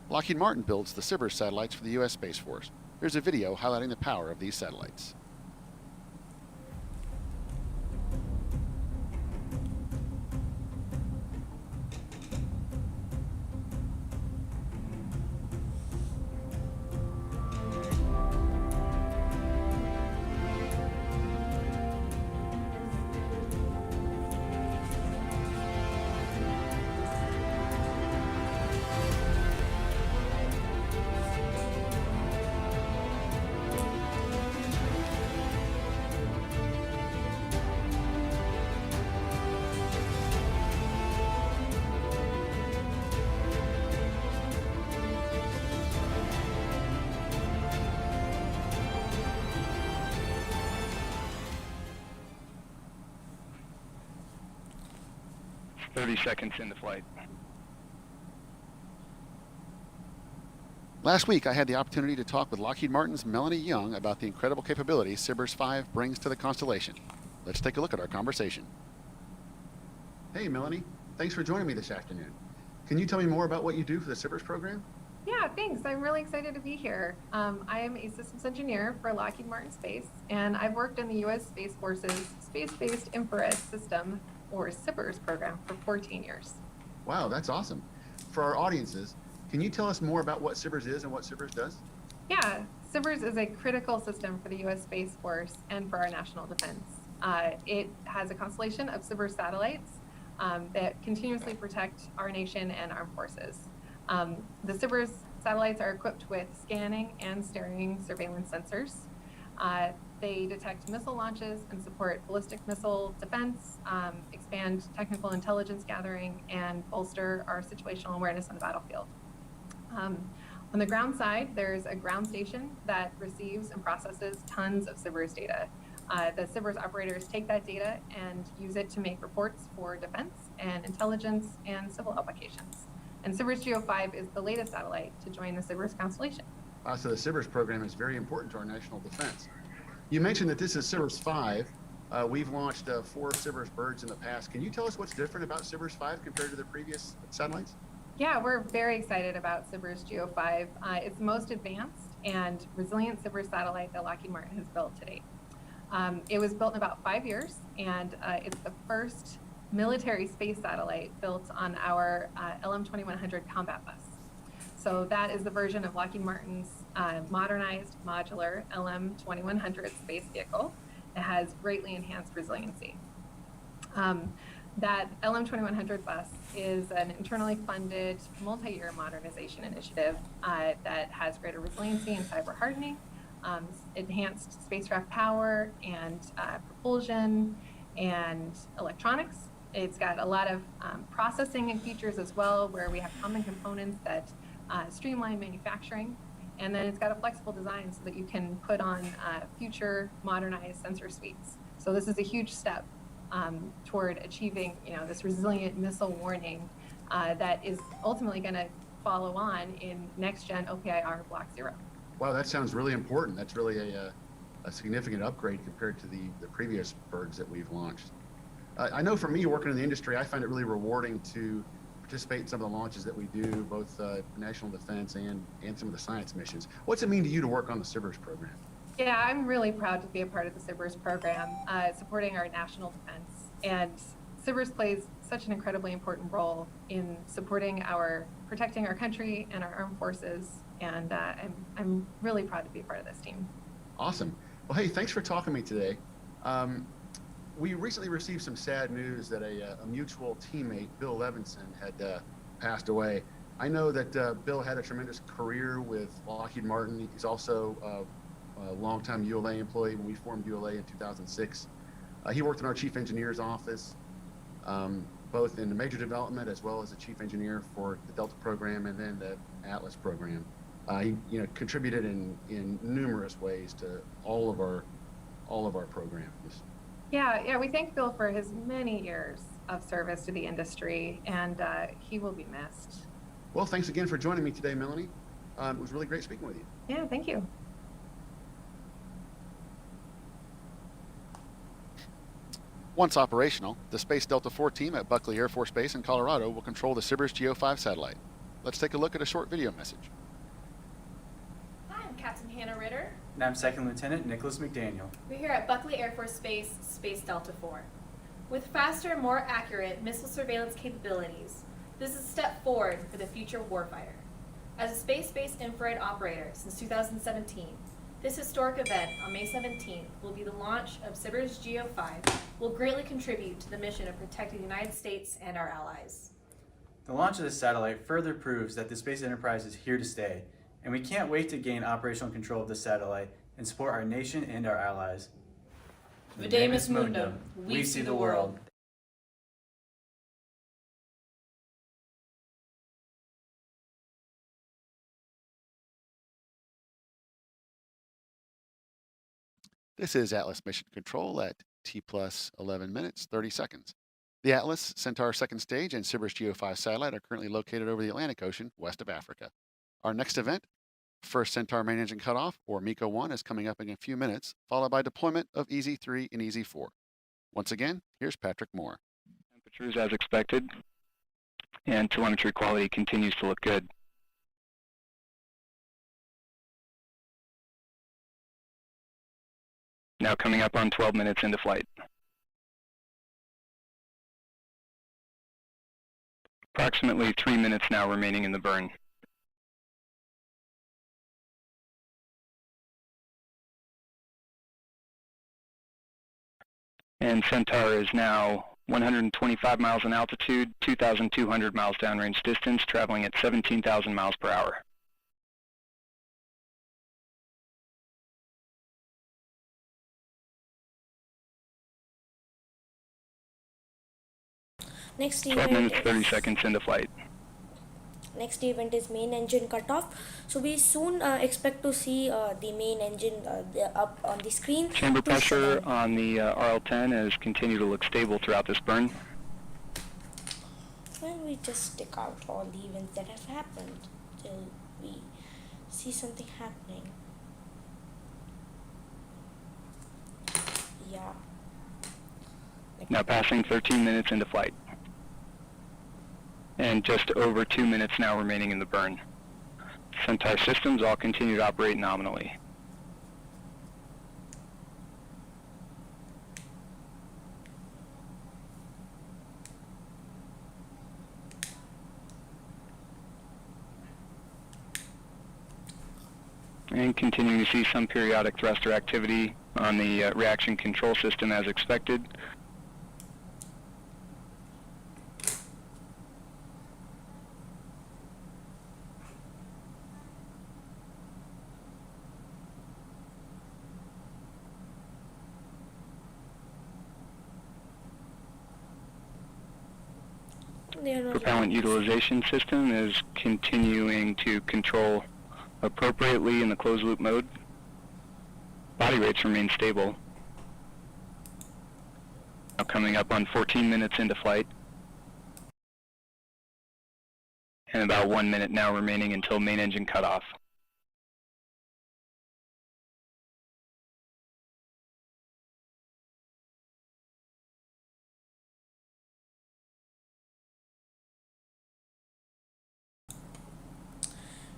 Lockheed Martin builds the SBIRS satellites for the U.S. Space Force. Here's a video highlighting the power of these satellites. It's 30 seconds into flight. Last week, I had the opportunity to talk with Lockheed Martin's Melanie Young about the incredible capabilities SBIRS 5 brings to the constellation. Let's take a look at our conversation. Hey, Melanie. Thanks for joining me this afternoon. Can you tell me more about what you do for the SBIRS program? Yeah, thanks. I'm really excited to be here. I am a systems engineer for Lockheed Martin Space, and I've worked in the U.S. Space Force's Space-Based Infrared System, or SBIRS program, for 14 years. Wow, that's awesome. For our audiences, can you tell us more about what SBIRS is and what SBIRS does? Yeah, SBIRS is a critical system for the U.S. Space Force and for our national defense. It has a constellation of SBIRS satellites that continuously protect our nation and armed forces. The SBIRS satellites are equipped with scanning and steering surveillance sensors. They detect missile launches and support ballistic missile defense, expand technical intelligence gathering, and bolster our situational awareness on the battlefield. On the ground side, there's a ground station that receives and processes tons of SBIRS data. The SBIRS operators take that data and use it to make reports for defense and intelligence and civil applications. And SBIRS GEO-5 is the latest satellite to join the SBIRS constellation. So the SBIRS program is very important to our national defense. You mentioned that this is SBIRS 5. We've launched 4 SBIRS birds in the past. Can you tell us what's different about SBIRS 5 compared to the previous satellites? Yeah, we're very excited about SBIRS GEO-5. It's the most advanced and resilient SBIRS satellite that Lockheed Martin has built to date. It was built in about 5 years, and it's the first military space satellite built on our LM-2100 combat bus. So that is the version of Lockheed Martin's modernized modular LM-2100 space vehicle. It has greatly enhanced resiliency. That LM-2100 bus is an internally funded multi-year modernization initiative that has greater resiliency and cyber hardening, enhanced spacecraft power and propulsion and electronics. It's got a lot of processing and features as well, where we have common components that streamline manufacturing. And then it's got a flexible design so that you can put on future modernized sensor suites. So this is a huge step toward achieving, this resilient missile warning that is ultimately going to follow on in next-gen OPIR Block 0. Wow, that sounds really important. That's really a significant upgrade compared to the previous birds that we've launched. I know for me, working in the industry, I find it really rewarding to participate in some of the launches that we do, both national defense and some of the science missions. What's it mean to you to work on the SBIRS program? Yeah, I'm really proud to be a part of the SBIRS program, supporting our national defense. And SBIRS plays such an incredibly important role in supporting protecting our country and our armed forces. And I'm really proud to be a part of this team. Awesome. Well, hey, thanks for talking to me today. We recently received some sad news that a mutual teammate, Bill Levinson, had passed away. I know that Bill had a tremendous career with Lockheed Martin. He's also a longtime ULA employee when we formed ULA in 2006. He worked in our chief engineer's office, both in the major development as well as the chief engineer for the Delta program and then the Atlas program. He contributed in numerous ways to all of our programs. Yeah, we thank Bill for his many years of service to the industry, and he will be missed. Well, thanks again for joining me today, Melanie. It was really great speaking with you. Yeah, thank you. Once operational, the Space Delta IV team at Buckley Air Force Base in Colorado will control the SBIRS GEO-5 satellite. Let's take a look at a short video message. Hi, I'm Captain Hannah Ritter. And I'm Second Lieutenant Nicholas McDaniel. We're here at Buckley Air Force Base, Space Delta IV. With faster, more accurate missile surveillance capabilities, this is a step forward for the future warfighter. As a space-based infrared operator since 2017, this historic event on May 17th will be the launch of SBIRS GEO-5, will greatly contribute to the mission of protecting the United States and our allies. The launch of this satellite further proves that the space enterprise is here to stay, and we can't wait to gain operational control of the satellite and support our nation and our allies. Videmus Mundum, we see the world. This is Atlas Mission Control at T plus 11 minutes, 30 seconds. The Atlas, Centaur second stage, and SBIRS GEO-5 satellite are currently located over the Atlantic Ocean, west of Africa. Our next event, first Centaur main engine cutoff, or MECO-1, is coming up in a few minutes, followed by deployment of EZ-3 and EZ-4. Once again, here's Patrick Moore. Temperatures as expected, and telemetry quality continues to look good. Now coming up on 12 minutes into flight. Approximately 3 minutes now remaining in the burn. And Centaur is now 125 miles in altitude, 2,200 miles downrange distance, traveling at 17,000 miles per hour. Next 12 event minutes, is 30 seconds into flight. Next event is main engine cutoff. So we soon expect to see the main engine up on the screen. Chamber pressure on the RL-10 has continued to look stable throughout this burn. Well, we just take out all the events that have happened till we see something happening. Yeah. Now passing 13 minutes into flight. And just over 2 minutes now remaining in the burn. Centaur systems all continue to operate nominally. And continuing to see some periodic thruster activity on the reaction control system as expected. Propellant utilization system is continuing to control appropriately in the closed loop mode. Body rates remain stable. Now coming up on 14 minutes into flight. And about 1 minute now remaining until main engine cutoff.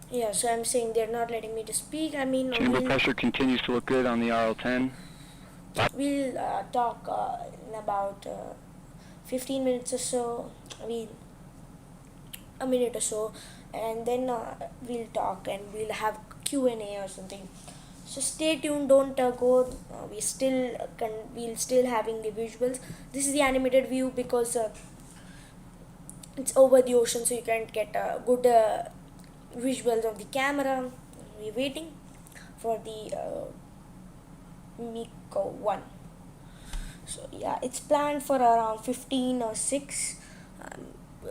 Yeah, so I'm saying they're not letting me to speak. I mean, Chamber pressure continues to look good on the RL-10. We'll talk in about 15 minutes or so. I mean, a minute or so, and then we'll talk and we'll have Q&A or something. So stay tuned. Don't go. We'll still having the visuals. This is the animated view because it's over the ocean, so you can't get good visuals of the camera. We're waiting for the MECO-1. So yeah, it's planned for around 15 or 6.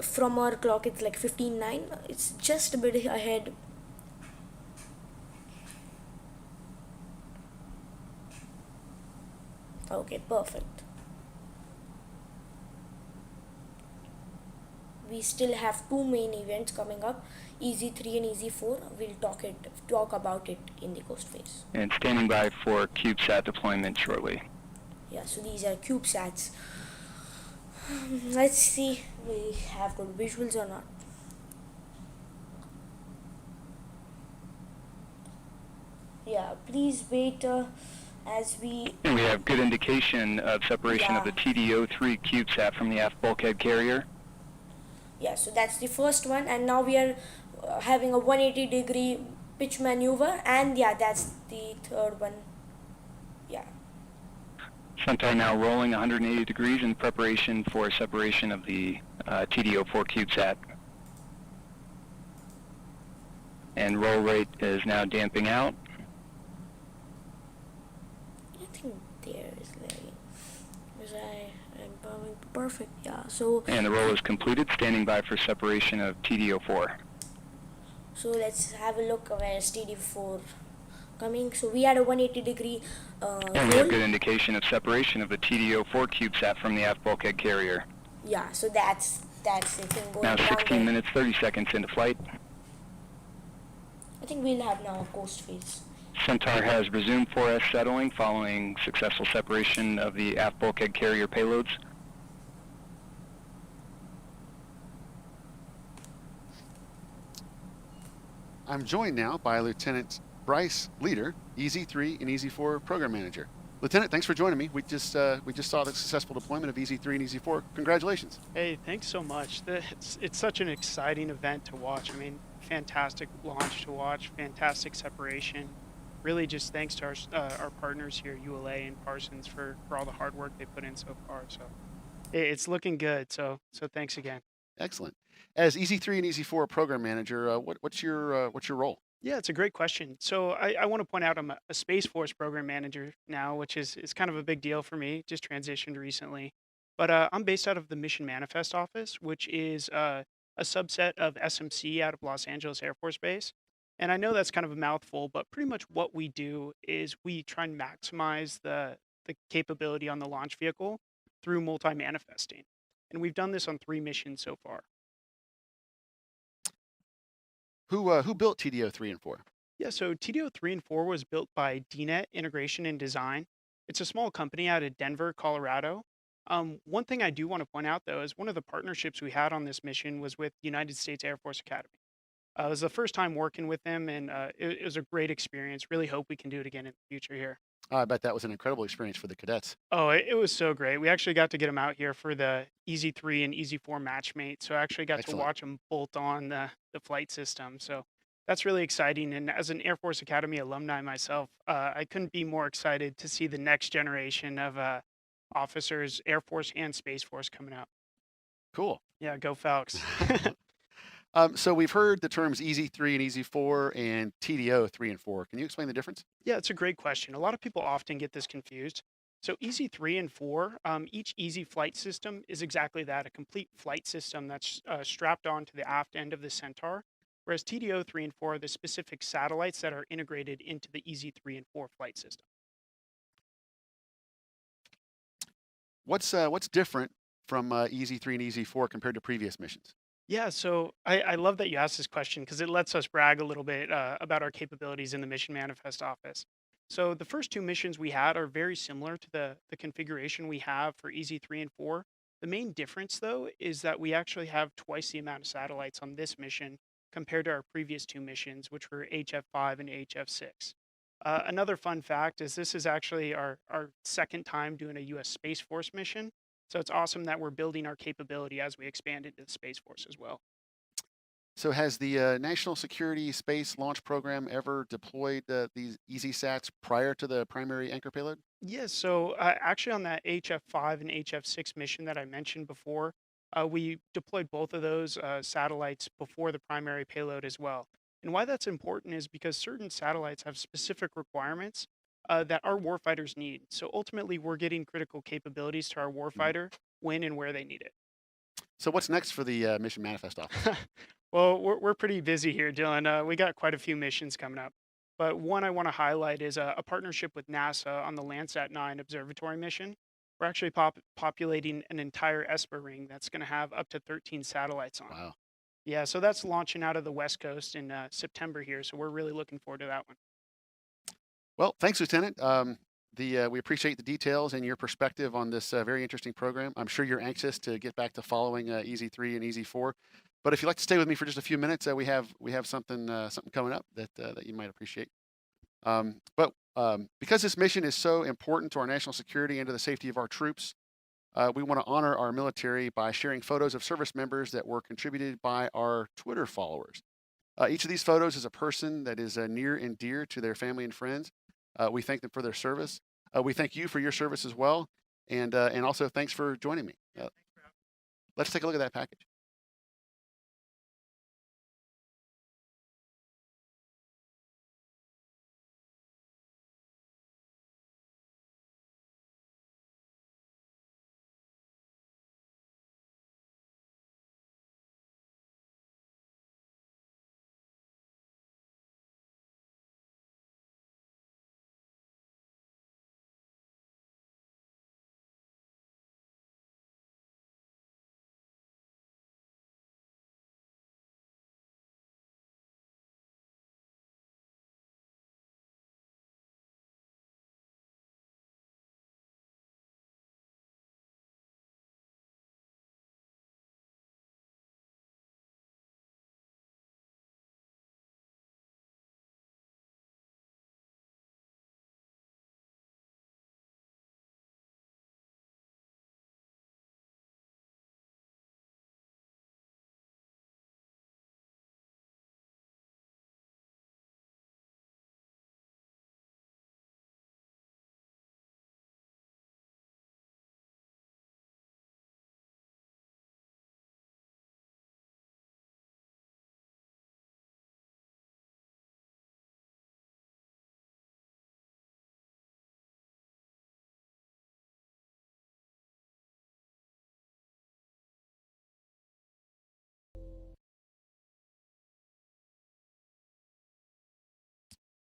From our clock it's like 15:09. It's just a bit ahead. Okay, perfect. We still have 2 main events coming up, EZ-3 and EZ-4. We'll talk about it in the coast phase. And standing by for CubeSat deployment shortly. Yeah, so these are CubeSats. Let's see if we have good visuals or not. please wait as we... And we have good indication of separation of the TDO3 CubeSat from the aft bulkhead carrier. Yeah, so that's the first one, and now we are having a 180-degree pitch maneuver, and yeah, that's the third one. Yeah. Centaur now rolling 180 degrees in preparation for separation of the TDO4 CubeSat. And roll rate is now damping out. I think there is lagging. Because I'm probably perfect, yeah. So. And the roll is completed, standing by for separation of TDO4. So let's have a look where is TD4 coming. So we had a 180-degree and we have good indication of separation of the TDO4 CubeSat from the aft bulkhead carrier. Yeah, so that's the thing going now down 16 there. minutes, 30 seconds into flight. I think we'll have now a coast phase. Centaur has resumed 4S settling following successful separation of the aft bulkhead carrier payloads. I'm joined now by Lieutenant Bryce Leader, EZ3 and EZ4 Program Manager. Lieutenant, thanks for joining me. We just saw the successful deployment of EZ3 and EZ4. Congratulations. Hey, thanks so much. It's such an exciting event to watch. I mean, fantastic launch to watch, fantastic separation. Really just thanks to our partners here, ULA and Parsons, for all the hard work they put in so far. So it's looking good. So thanks again. Excellent. As EZ3 and EZ4 Program Manager, what's your role? Yeah, it's a great question. So I want to point out I'm a Space Force Program Manager now, which is kind of a big deal for me, just transitioned recently. But I'm based out of the Mission Manifest Office, which is a subset of SMC out of Los Angeles Air Force Base. And I know that's kind of a mouthful, but pretty much what we do is we try and maximize the capability on the launch vehicle through multi-manifesting. And we've done this on 3 missions so far. Who built TDO 3 and 4? Yeah, so TDO 3 and 4 was built by DNET Integration and Design. It's a small company out of Denver, Colorado. One thing I do want to point out, though, is one of the partnerships we had on this mission was with United States Air Force Academy. It was the first time working with them, and it was a great experience. Really hope we can do it again in the future here. I bet that was an incredible experience for the cadets. Oh, it was so great. We actually got to get them out here for the EZ3 and EZ4 matchmate. So I actually got to watch them bolt on the flight system. So that's really exciting. And as an Air Force Academy alumni myself, I couldn't be more excited to see the next generation of officers, Air Force and Space Force coming out. Cool. Yeah, go Falcons. So we've heard the terms EZ3 and EZ4 and TDO 3 and 4. Can you explain the difference? Yeah, it's a great question. A lot of people often get this confused. So EZ3 and 4, each EZ flight system is exactly that, a complete flight system that's strapped onto the aft end of the Centaur, whereas TDO 3 and 4 are the specific satellites that are integrated into the EZ3 and 4 flight system. What's different from EZ3 and EZ4 compared to previous missions? Yeah, so I love that you asked this question because it lets us brag a little bit about our capabilities in the Mission Manifest Office. So the first 2 missions we had are very similar to the configuration we have for EZ3 and 4. The main difference, though, is that we actually have twice the amount of satellites on this mission compared to our previous 2 missions, which were HF5 and HF6. Another fun fact is this is actually our second time doing a U.S. Space Force mission. So it's awesome that we're building our capability as we expand into the Space Force as well. So has the National Security Space Launch Program ever deployed these EZ-SATs prior to the primary anchor payload? Yes, so actually on that HF5 and HF6 mission that I mentioned before, we deployed both of those satellites before the primary payload as well. And why that's important is because certain satellites have specific requirements that our warfighters need. So ultimately, we're getting critical capabilities to our warfighter when and where they need it. So what's next for the Mission Manifest Office? Well, we're pretty busy here, Dylan. We got quite a few missions coming up. But one I want to highlight is a partnership with NASA on the Landsat 9 observatory mission. We're actually populating an entire ESPA ring that's going to have up to 13 satellites on it. Wow. Yeah, so that's launching out of the West Coast in September here. So we're really looking forward to that one. Well, thanks, Lieutenant. We appreciate the details and your perspective on this very interesting program. I'm sure you're anxious to get back to following EZ3 and EZ4. But if you'd like to stay with me for just a few minutes, we have something coming up that you might appreciate. But Because this mission is so important to our national security and to the safety of our troops, we want to honor our military by sharing photos of service members that were contributed by our Twitter followers. Each of these photos is a person that is near and dear to their family and friends. We thank them for their service. We thank you for your service as well. And also thanks for joining me. Let's take a look at that package.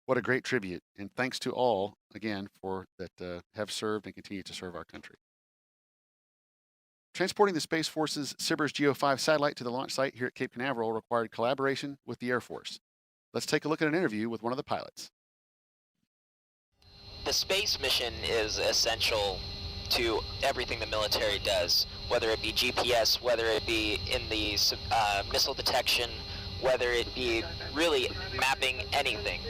What a great tribute. And thanks to all, again, for that have served and continue to serve our country. Transporting the Space Force's SBIRS GEO-5 satellite to the launch site here at Cape Canaveral required collaboration with the Air Force. Let's take a look at an interview with one of the pilots. The space mission is essential to everything the military does, whether it be GPS, whether it be in the missile detection, whether it be really mapping anything.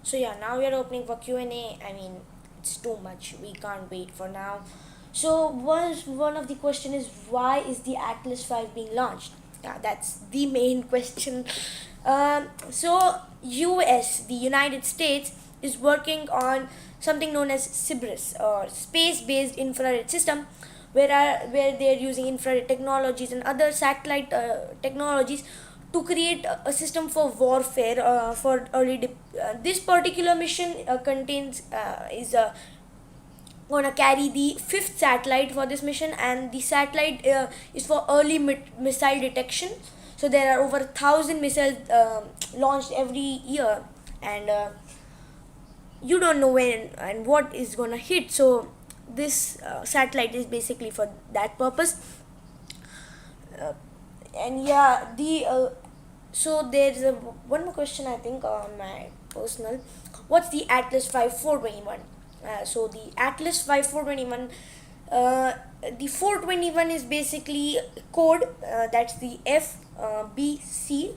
So yeah, now we are opening for Q&A. I mean, it's too much. We can't wait for now. So one of the question is, why is the Atlas 5 being launched? Yeah, that's the main question. So US, the United States, is working on something known as SBIRS, or space-based infrared system, where they're using infrared technologies and other satellite technologies to create a system for warfare for early. This particular mission is gonna carry the 5th satellite for this mission, and the satellite is for early missile detection. So there are over 1,000 missiles launched every year, and you don't know when and what is gonna hit. So this satellite is basically for that purpose. And yeah, so there's one more question, I think, on my personal. What's the Atlas 5 421? So the Atlas 5 421, the 421 is basically code, that's the FBC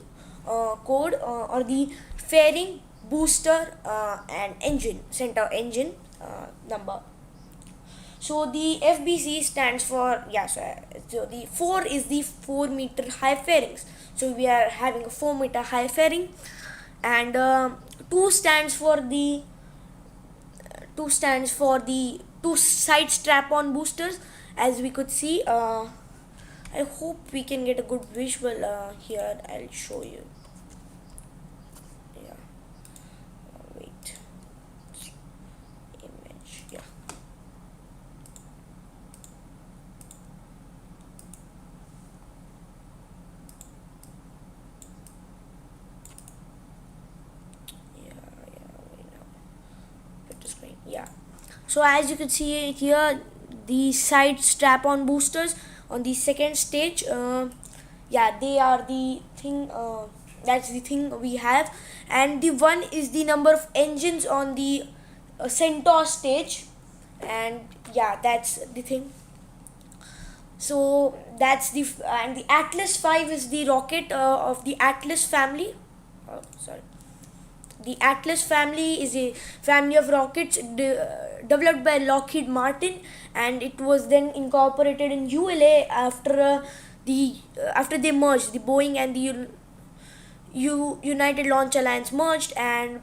code, or the fairing booster and engine center engine number. So the FBC stands for, so the 4 is the 4-meter high fairings. So we are having a 4-meter high fairing, and 2 stands for the 2 side strap-on boosters, as we could see. I hope we can get a good visual here. I'll show you. Yeah. Wait. Image. Yeah. Yeah, so as you can see here, the side strap-on boosters on the second stage, they are the thing, that's the thing we have. And the 1 is the number of engines on the Centaur stage, and yeah, that's the thing. So that's and the Atlas 5 is the rocket of the Atlas family. Sorry. The Atlas family is a family of rockets developed by Lockheed Martin, and it was then incorporated in ULA after after they merged. The Boeing and the United Launch Alliance merged, and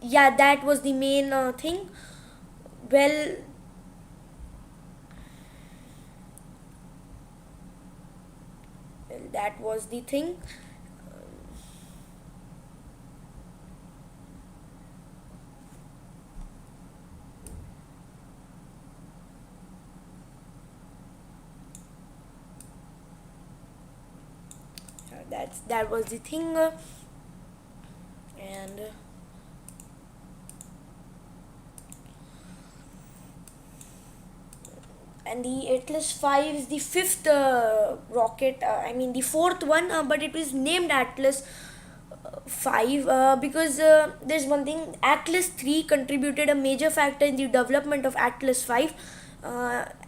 yeah, that was the main thing. Well, that was the thing. That was the thing. And the Atlas 5 is the fifth rocket, the fourth one, but it was named Atlas 5 because there's one thing. Atlas 3 contributed a major factor in the development of Atlas 5,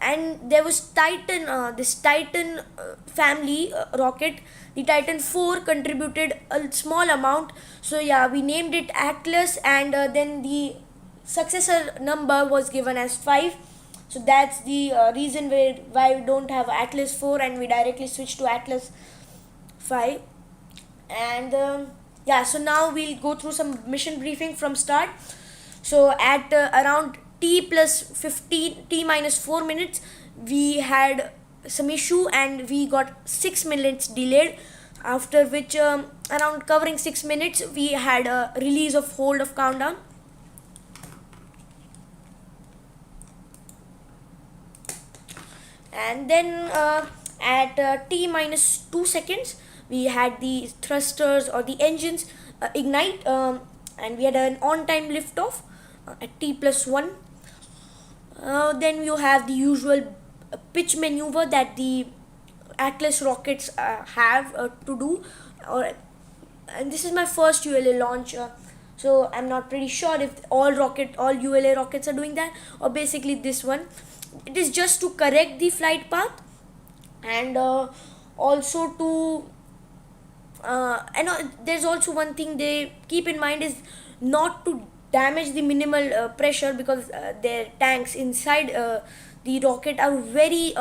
and there was Titan, this Titan family rocket. The Titan 4 contributed a small amount, so yeah, we named it Atlas, and then the successor number was given as 5. So that's the reason why we don't have Atlas 4 and we directly switch to Atlas 5. And yeah, so now we'll go through some mission briefing from start. So at around T minus 4 minutes, we had some issue and we got 6 minutes delayed, after which around covering 6 minutes we had a release of hold of countdown. And then at T minus 2 seconds, we had the thrusters or the engines ignite, and we had an on-time liftoff at T plus 1. Then you have the usual pitch maneuver that the Atlas rockets have to do. And this is my first ULA launch, so I'm not pretty sure if all ULA rockets are doing that, or basically this one. It is just to correct the flight path, and also to and there's also one thing they keep in mind is not to damage the minimal pressure, because their tanks inside the rocket are very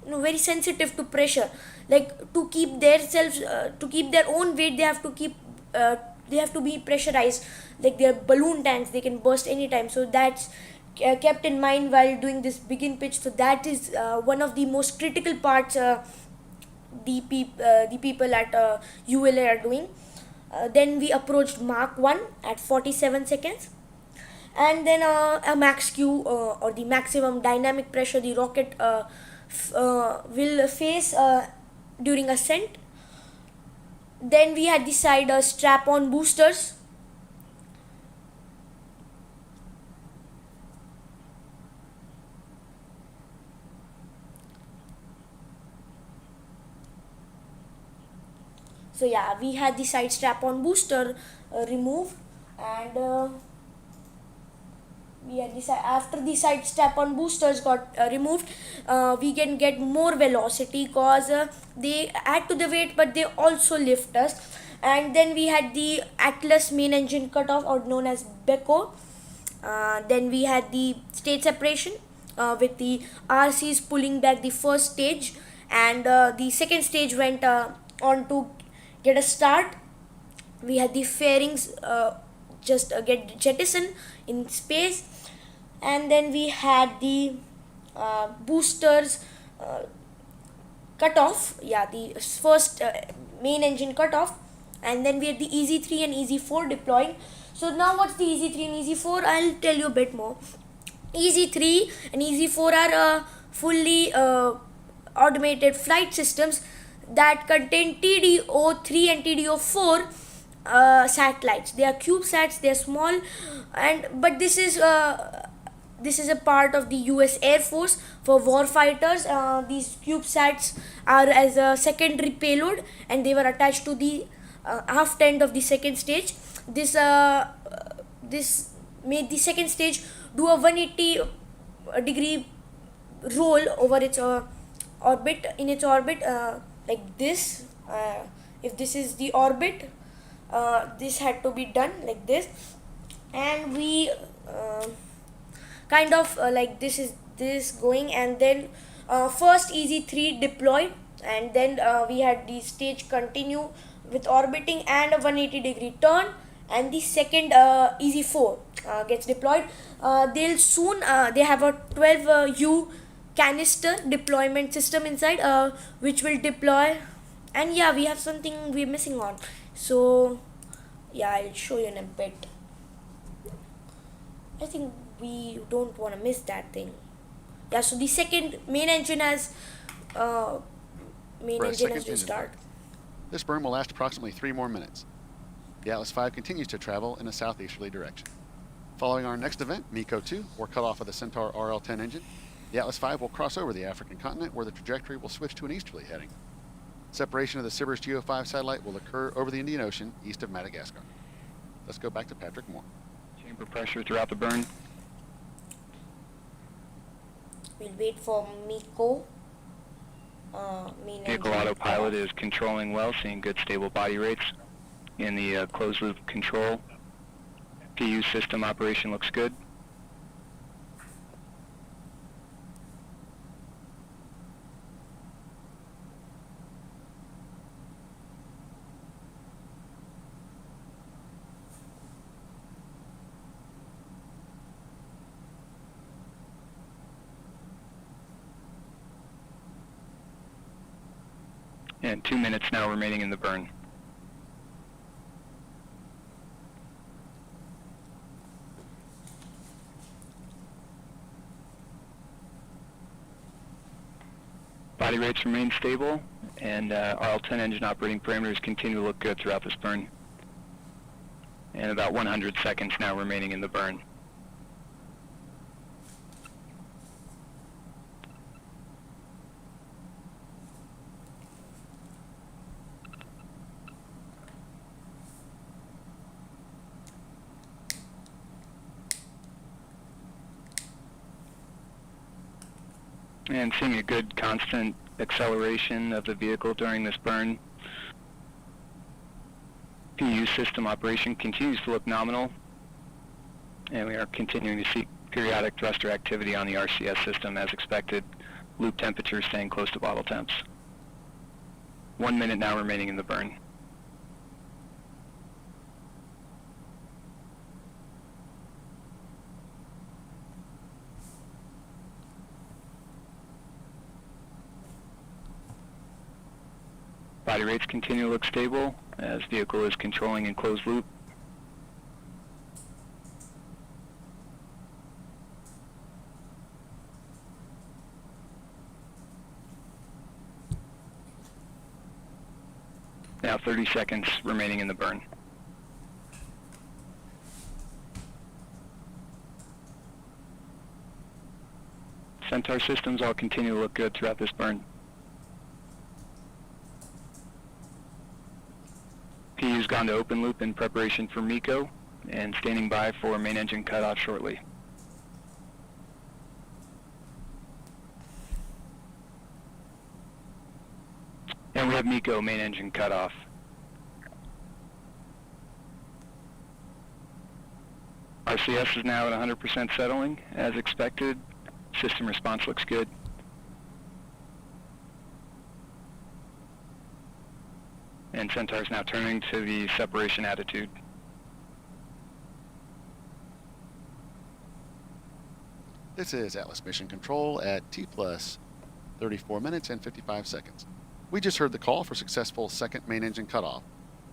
very sensitive to pressure. Like to keep themselves to keep their own weight, they have to be pressurized. Like their balloon tanks, they can burst anytime, so that's kept in mind while doing this begin pitch. So that is one of the most critical parts the people at ULA are doing. Then we approached Mach 1 at 47 seconds, and then a max Q or the maximum dynamic pressure the rocket will face during ascent. Then we had the side strap-on boosters. So yeah, we had the side strap-on booster removed, and we had after the side strap-on boosters got removed, we can get more velocity, because they add to the weight but they also lift us. And then we had the Atlas main engine cutoff, or known as BECO. Then we had the stage separation with the RCs pulling back the first stage, and the second stage went on to get a start. We had the fairings just get jettisoned in space, and then we had the boosters cut off. Yeah, the first main engine cut off, and then we had the EZ3 and EZ4 deploying. So now what's the EZ3 and EZ4? I'll tell you a bit more. EZ3 and EZ4 are fully automated flight systems that contain TDO3 and TDO4 satellites. They are CubeSats. They are small, but this is a part of the US Air Force for warfighters. These CubeSats are as a secondary payload, and they were attached to the aft end of the second stage. This made the second stage do a 180 degree roll over its orbit, in its orbit, like this. If this is the orbit, this had to be done like this, and we kind of like this is this going, and then first EZ3 deployed, and then we had the stage continue with orbiting and a 180-degree turn, and the second EZ4 gets deployed. They'll soon they have a 12U canister deployment system inside, which will deploy. And yeah, we have something we're missing on, so yeah, I'll show you in a bit. I think we don't want to miss that thing. Yeah, so the second main engine has to start. This burn will last approximately 3 more minutes. The Atlas V continues to travel in a southeasterly direction. Following our next event, MECO 2, or cutoff of the Centaur RL-10 engine, the Atlas V will cross over the African continent, where the trajectory will switch to an easterly heading. Separation of the SBIRS GEO-5 satellite will occur over the Indian Ocean east of Madagascar. Let's go back to Patrick Moore. Chamber pressure throughout the burn. We'll wait for MECO. Vehicle autopilot is controlling well, seeing good stable body rates. In the closed loop control, PU system operation looks good. And 2 minutes now remaining in the burn. Body rates remain stable, and RL-10 engine operating parameters continue to look good throughout this burn. And about 100 seconds now remaining in the burn. And seeing a good constant acceleration of the vehicle during this burn. PU system operation continues to look nominal, and we are continuing to see periodic thruster activity on the RCS system as expected. Loop temperature staying close to bottle temps. 1 minute now remaining in the burn. Body rates continue to look stable as vehicle is controlling in closed loop. Now 30 seconds remaining in the burn. Centaur systems all continue to look good throughout this burn. PU's gone to open loop in preparation for MECO and standing by for main engine cutoff shortly. And we have MECO main engine cutoff. RCS is now at 100% settling as expected. System response looks good. And Centaur is now turning to the separation attitude. This is Atlas Mission Control at T plus 34 minutes and 55 seconds. We just heard the call for successful second main engine cutoff.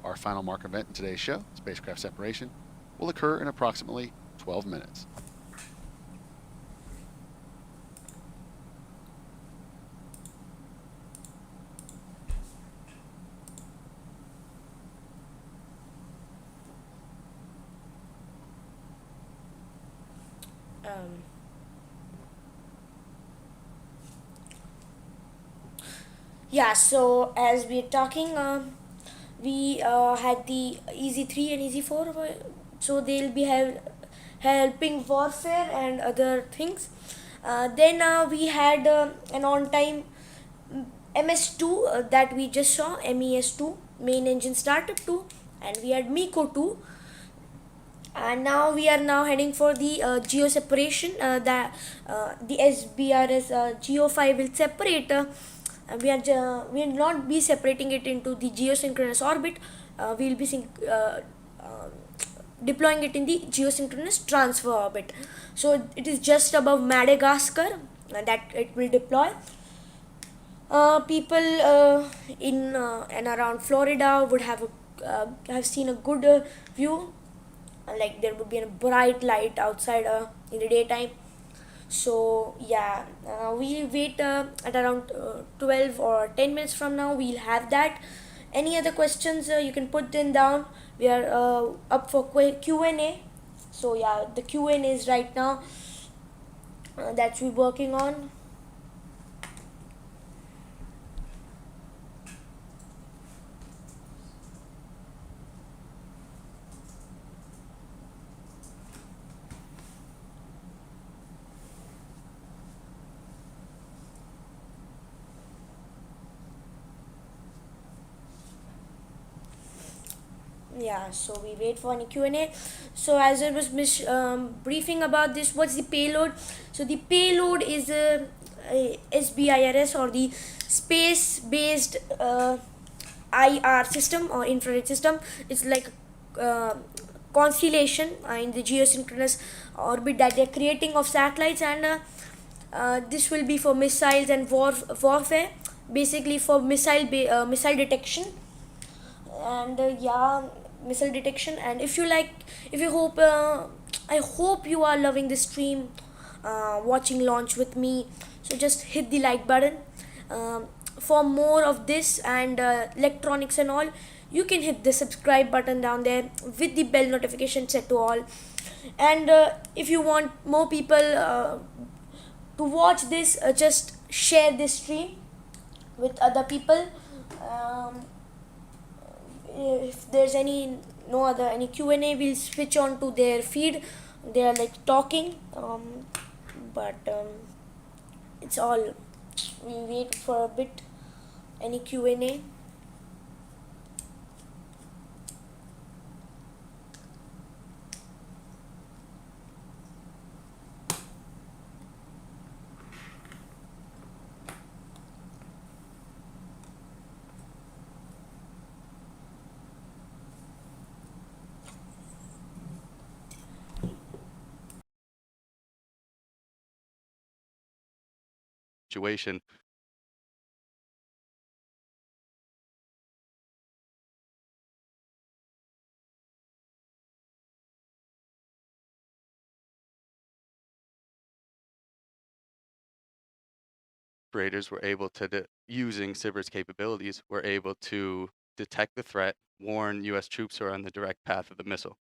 Our final mark event in today's show, spacecraft separation, will occur in approximately 12 minutes. Yeah, so as we're talking, we had the EZ3 and EZ4, so they'll be helping warfare and other things. Then we had an on-time MS2 that we just saw, MES2, main engine startup 2, and we had MECO 2. And now we are now heading for the geo separation. The SBIRS GEO-5 will separate. We will not be separating it into the geosynchronous orbit. We will be deploying it in the geosynchronous transfer orbit. So it is just above Madagascar that it will deploy. People in and around Florida would have seen a good view. Like there would be a bright light outside in the daytime. So yeah, we'll wait at around 12 or 10 minutes from now. We'll have that. Any other questions you can put them down. We are up for Q&A. So yeah, the Q&A is right now that we're working on. Yeah, so we wait for any Q&A. So as I was briefing about this, what's the payload? So the payload is a SBIRS, or the space-based IR system or infrared system. It's like a constellation in the geosynchronous orbit that they're creating of satellites, and this will be for missiles and warfare, basically for missile detection. And missile detection. And if you hope, I hope you are loving this stream, watching launch with me. So just hit the like button. For more of this and electronics and all, you can hit the subscribe button down there with the bell notification set to all. And if you want more people to watch this, just share this stream with other people. If there's any Q&A, we'll switch on to their feed. They are like talking, but it's all, we wait for a bit. Any Q&A? Situation. Operators were able to, using SBIRS capabilities, were able to detect the threat, warn U.S. troops who are on the direct path of the missile.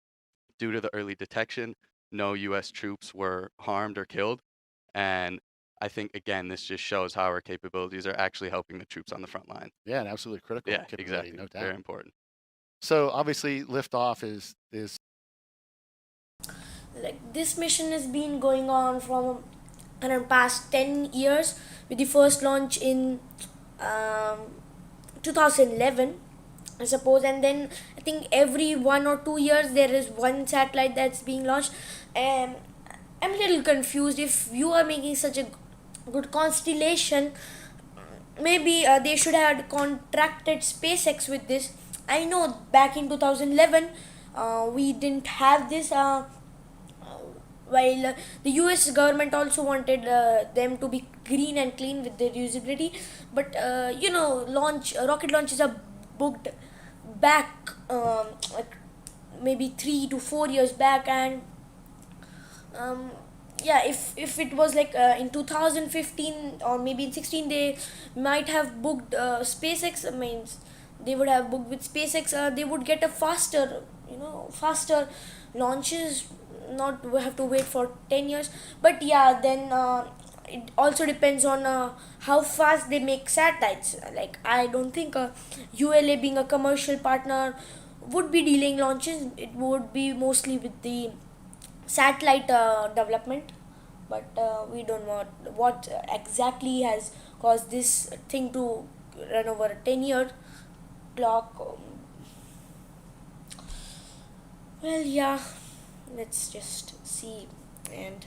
Due to the early detection, no U.S. troops were harmed or killed, and I think, again, this just shows how our capabilities are actually helping the troops on the front line. Yeah, an absolutely critical Yeah, capability, exactly. no doubt. Very important. So obviously, liftoff is like this mission has been going on from around past 10 years, with the first launch in 2011, I suppose, and then I think every 1 or 2 years there is one satellite that's being launched. And I'm a little confused. If you are making such a good constellation, maybe they should have contracted SpaceX with this. I know back in 2011 we didn't have this, while the US government also wanted them to be green and clean with their usability. But rocket launches are booked back, like maybe 3 to 4 years back. And if it was like in 2015 or maybe in 16, they might have booked SpaceX. Means they would have booked with SpaceX. They would get a faster launches, not have to wait for 10 years. But yeah, then it also depends on how fast they make satellites. Like I don't think ULA, being a commercial partner, would be delaying launches. It would be mostly with the satellite development. but we don't know what exactly has caused this thing to run over a 10-year clock. Well, yeah, let's just see. And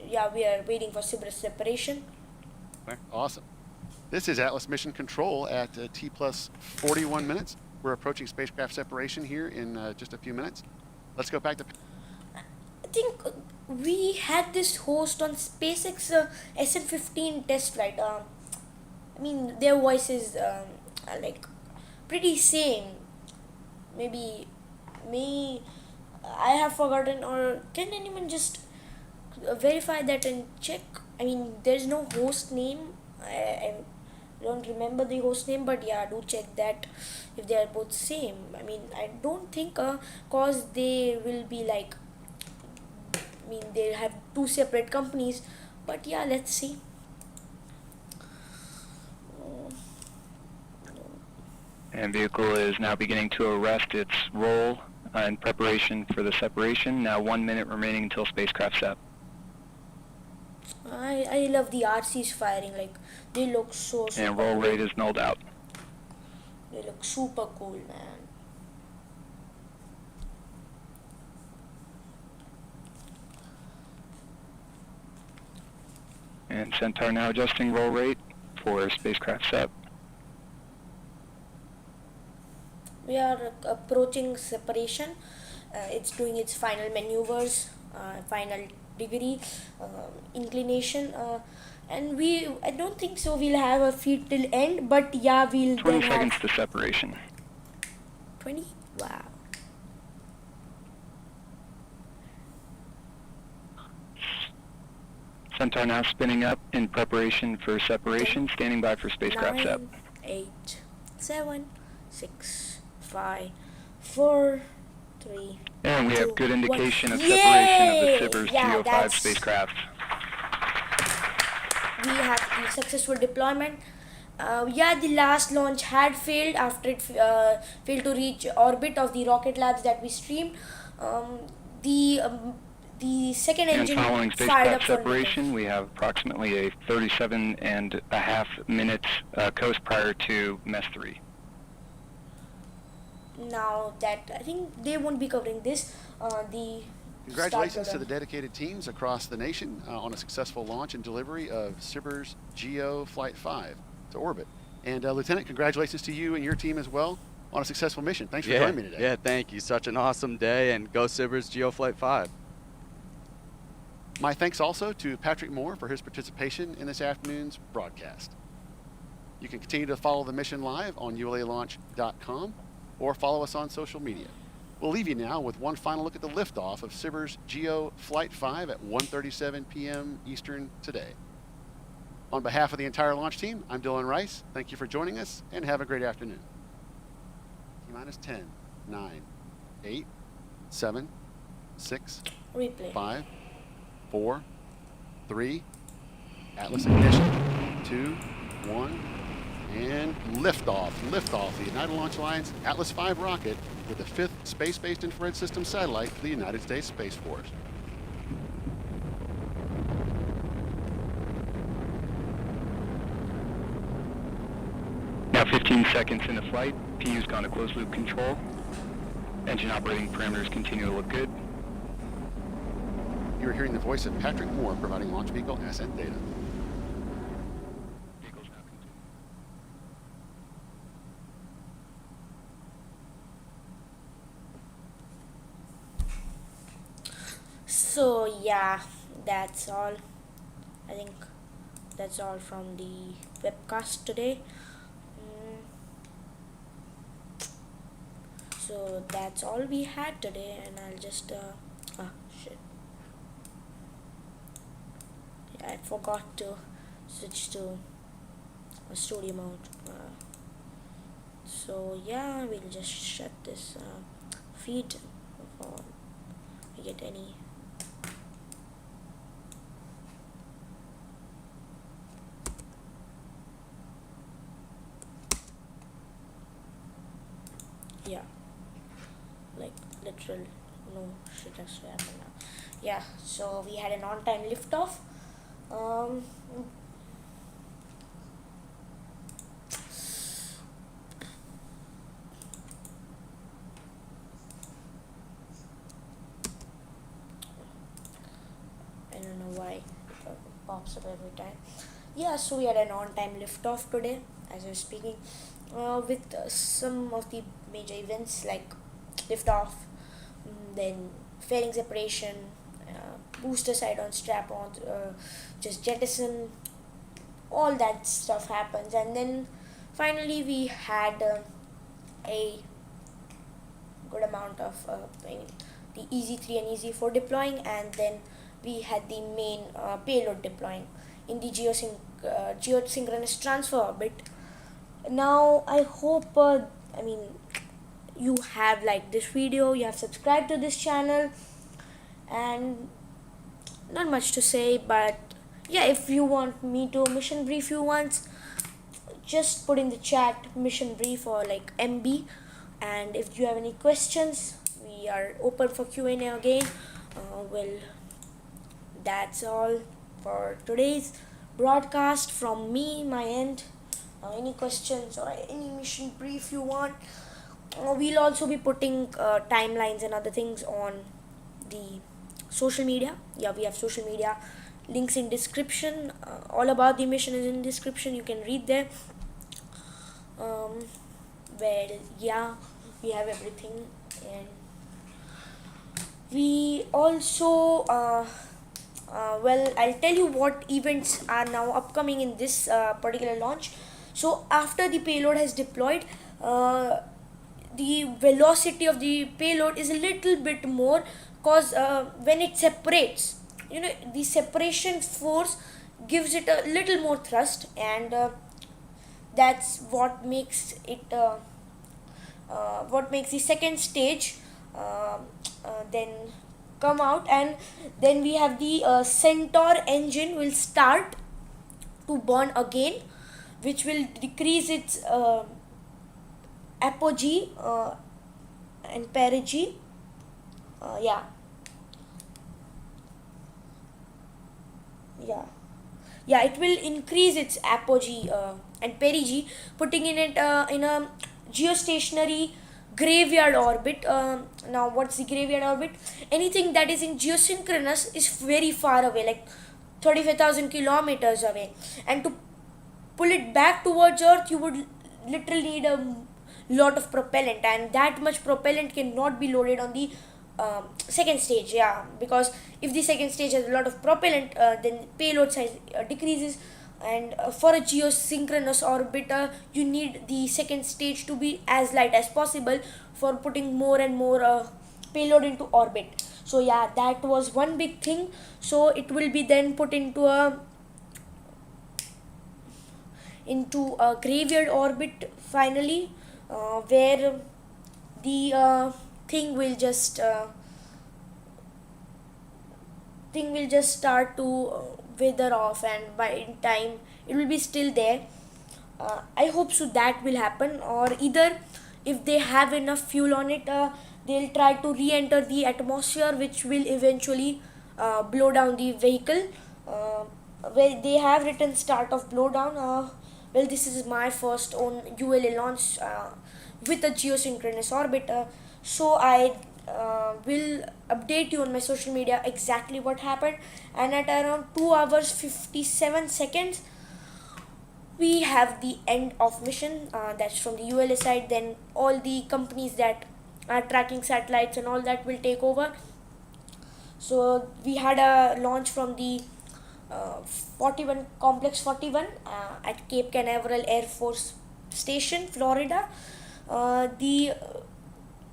yeah, we are waiting for SBIRS separation. Awesome. This is Atlas Mission Control at T plus 41 minutes. We're approaching spacecraft separation here in just a few minutes. Let's go back to... I think we had this host on SpaceX SN15 test flight. I mean, their voices are like pretty same. Maybe I have forgotten, or can anyone just verify that and check? I mean, there's no host name. I don't remember the host name, but yeah, do check that if they are both same. I mean, I don't think cause they will be like, I mean, they'll have two separate companies, but yeah, let's see. And vehicle is now beginning to arrest its roll in preparation for the separation. Now 1 minute remaining until spacecraft sep. I love the RCs firing, like they look so super And roll cool. rate is nulled out. They look super cool, man. And Centaur now adjusting roll rate for spacecraft sep. We are approaching separation. It's doing its final maneuvers, final degree, inclination, and I don't think so we'll have a feed till end, but yeah, we'll 20 then seconds have to separation. 20. Wow. Centaur now spinning up in preparation for separation, standing by for spacecraft sep. 9, 8, 7, 6, 5, 4, 3. And we 2, have good indication 1. of separation of the Yay! SBIRS Yeah, GEO-5 that's- spacecraft. We have the successful deployment. Yeah, the last launch had failed after it failed to reach orbit of the rocket labs that we streamed. The second And engine following fired up spacecraft for separation, we have approximately a 37.5 minutes coast prior to MES 3. now that I think they won't be covering this. The Congratulations to start the dedicated teams across the nation on a successful launch and delivery of SBIRS GEO Flight 5 to orbit. And Lieutenant, congratulations to you and your team as well on a successful mission. Thanks for joining me today. Yeah, thank you. Such an awesome day, and go SBIRS GEO Flight 5. My thanks also to Patrick Moore for his participation in this afternoon's broadcast. You can continue to follow the mission live on ulalaunch.com or follow us on social media. We'll leave you now with one final look at the liftoff of SBIRS GEO Flight 5 at 1:37 p.m. Eastern today. On behalf of the entire launch team, I'm Dylan Rice. Thank you for joining us, and have a great afternoon. T-minus 10, 9, 8, 7, 6, replay. 5, 4, 3, Atlas ignition, 2, 1, and liftoff. Liftoff, the United Launch Alliance Atlas V rocket with the 5th space-based infrared system satellite for the United States Space Force. Now 15 seconds into flight. PU's gone to closed loop control. Engine operating parameters continue to look good. You are hearing the voice of Patrick Moore providing launch vehicle ascent data. So yeah, that's all. I think that's all from the webcast today. So that's all we had today, and I'll just shit. Yeah, I forgot to switch to a studio mode. So yeah, we'll just shut this feed before we get any. Yeah, like literal no shit has to happen now. yeah, so we had an on-time liftoff. Um, I don't know why it pops up every time. Yeah, so we had an on-time liftoff today, as I was speaking, with some of the major events like liftoff, then fairing separation, booster side on strap-on, just jettison, all that stuff happens, and then finally we had a good amount of the EZ3 and EZ4 deploying, and then we had the main payload deploying in the geosynchronous transfer orbit. Now I hope you have liked this video, you have subscribed to this channel, and not much to say, but yeah, if you want me to mission brief you once, just put in the chat mission brief or like MB, and if you have any questions, we are open for Q&A again. Well, that's all for today's broadcast from me, my end. Any questions or any mission brief you want, we'll also be putting timelines and other things on the social media. Yeah, we have social media links in description. All about the mission is in description, you can read there. Well, yeah, we have everything, and we also well, I'll tell you what events are now upcoming in this particular launch. So after the payload has deployed, the velocity of the payload is a little bit more, because when it separates, the separation force gives it a little more thrust, and that's what makes it what makes the second stage then come out, and then we have the Centaur engine will start to burn again, which will decrease its apogee and perigee. Yeah, it will increase its apogee and perigee, putting in it in a geostationary graveyard orbit. Now what's the graveyard orbit? Anything that is in geosynchronous is very far away, like 35,000 kilometers away, and to pull it back towards Earth, you would literally need a lot of propellant, and that much propellant cannot be loaded on the second stage. Yeah, because if the second stage has a lot of propellant, then payload size decreases, and for a geosynchronous orbit, you need the second stage to be as light as possible for putting more and more payload into orbit. So yeah, that was one big thing. So it will be then put into a graveyard orbit finally, where the thing will just start to wither off, and by in time it will be still there. I hope so that will happen, or either if they have enough fuel on it, they'll try to re-enter the atmosphere, which will eventually blow down the vehicle. Well, they have written start of blowdown. Well, this is my first own ULA launch with a geosynchronous orbit, so I will update you on my social media exactly what happened. And at around 2 hours 57 seconds, we have the end of mission. That's from the ULA side. Then all the companies that are tracking satellites and all that will take over. So we had a launch from the 41 Complex 41 at Cape Canaveral Air Force Station, Florida. The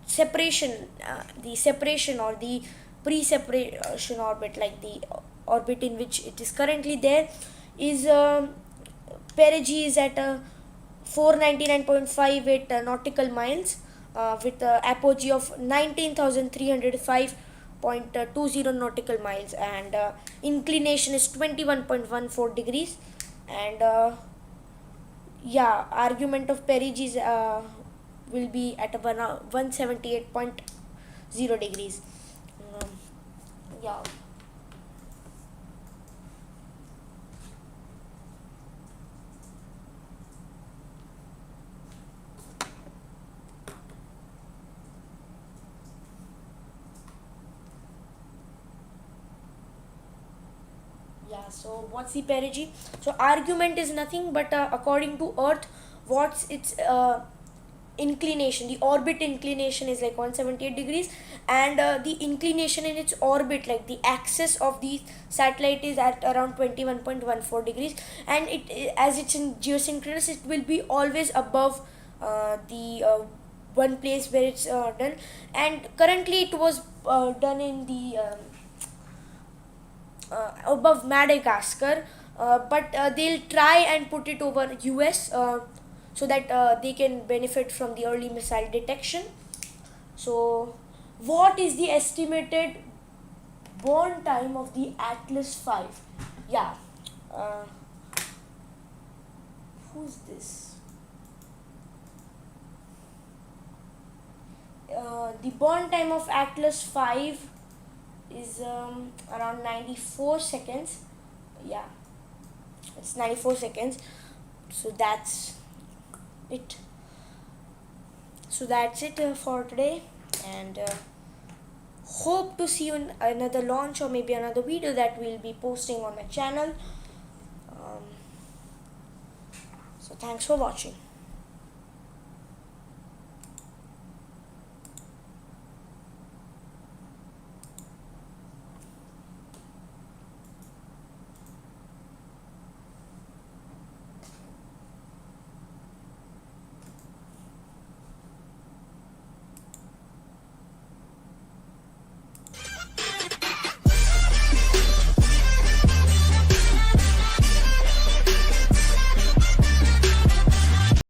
separation or the pre-separation orbit, like the orbit in which it is currently there, is perigee is at 499.58 nautical miles, with apogee of 19,305.20 nautical miles, and inclination is 21.14 degrees, and argument of perigee will be at 178.0 degrees. Yeah, so what's the perigee? So argument is nothing but according to Earth, what's its inclination? The orbit inclination is like 178 degrees, and the inclination in its orbit, like the axis of the satellite, is at around 21.14 degrees, and as it's in geosynchronous, it will be always above the one place where it's done. And currently it was done in the above Madagascar, but they'll try and put it over US so that they can benefit from the early missile detection. So what is the estimated burn time of the Atlas 5? Yeah, who's this? The burn time of Atlas 5 is around 94 seconds. Yeah, it's 94 seconds. So that's it. So that's it for today, and hope to see you in another launch or maybe another video that we'll be posting on my channel. So thanks for watching.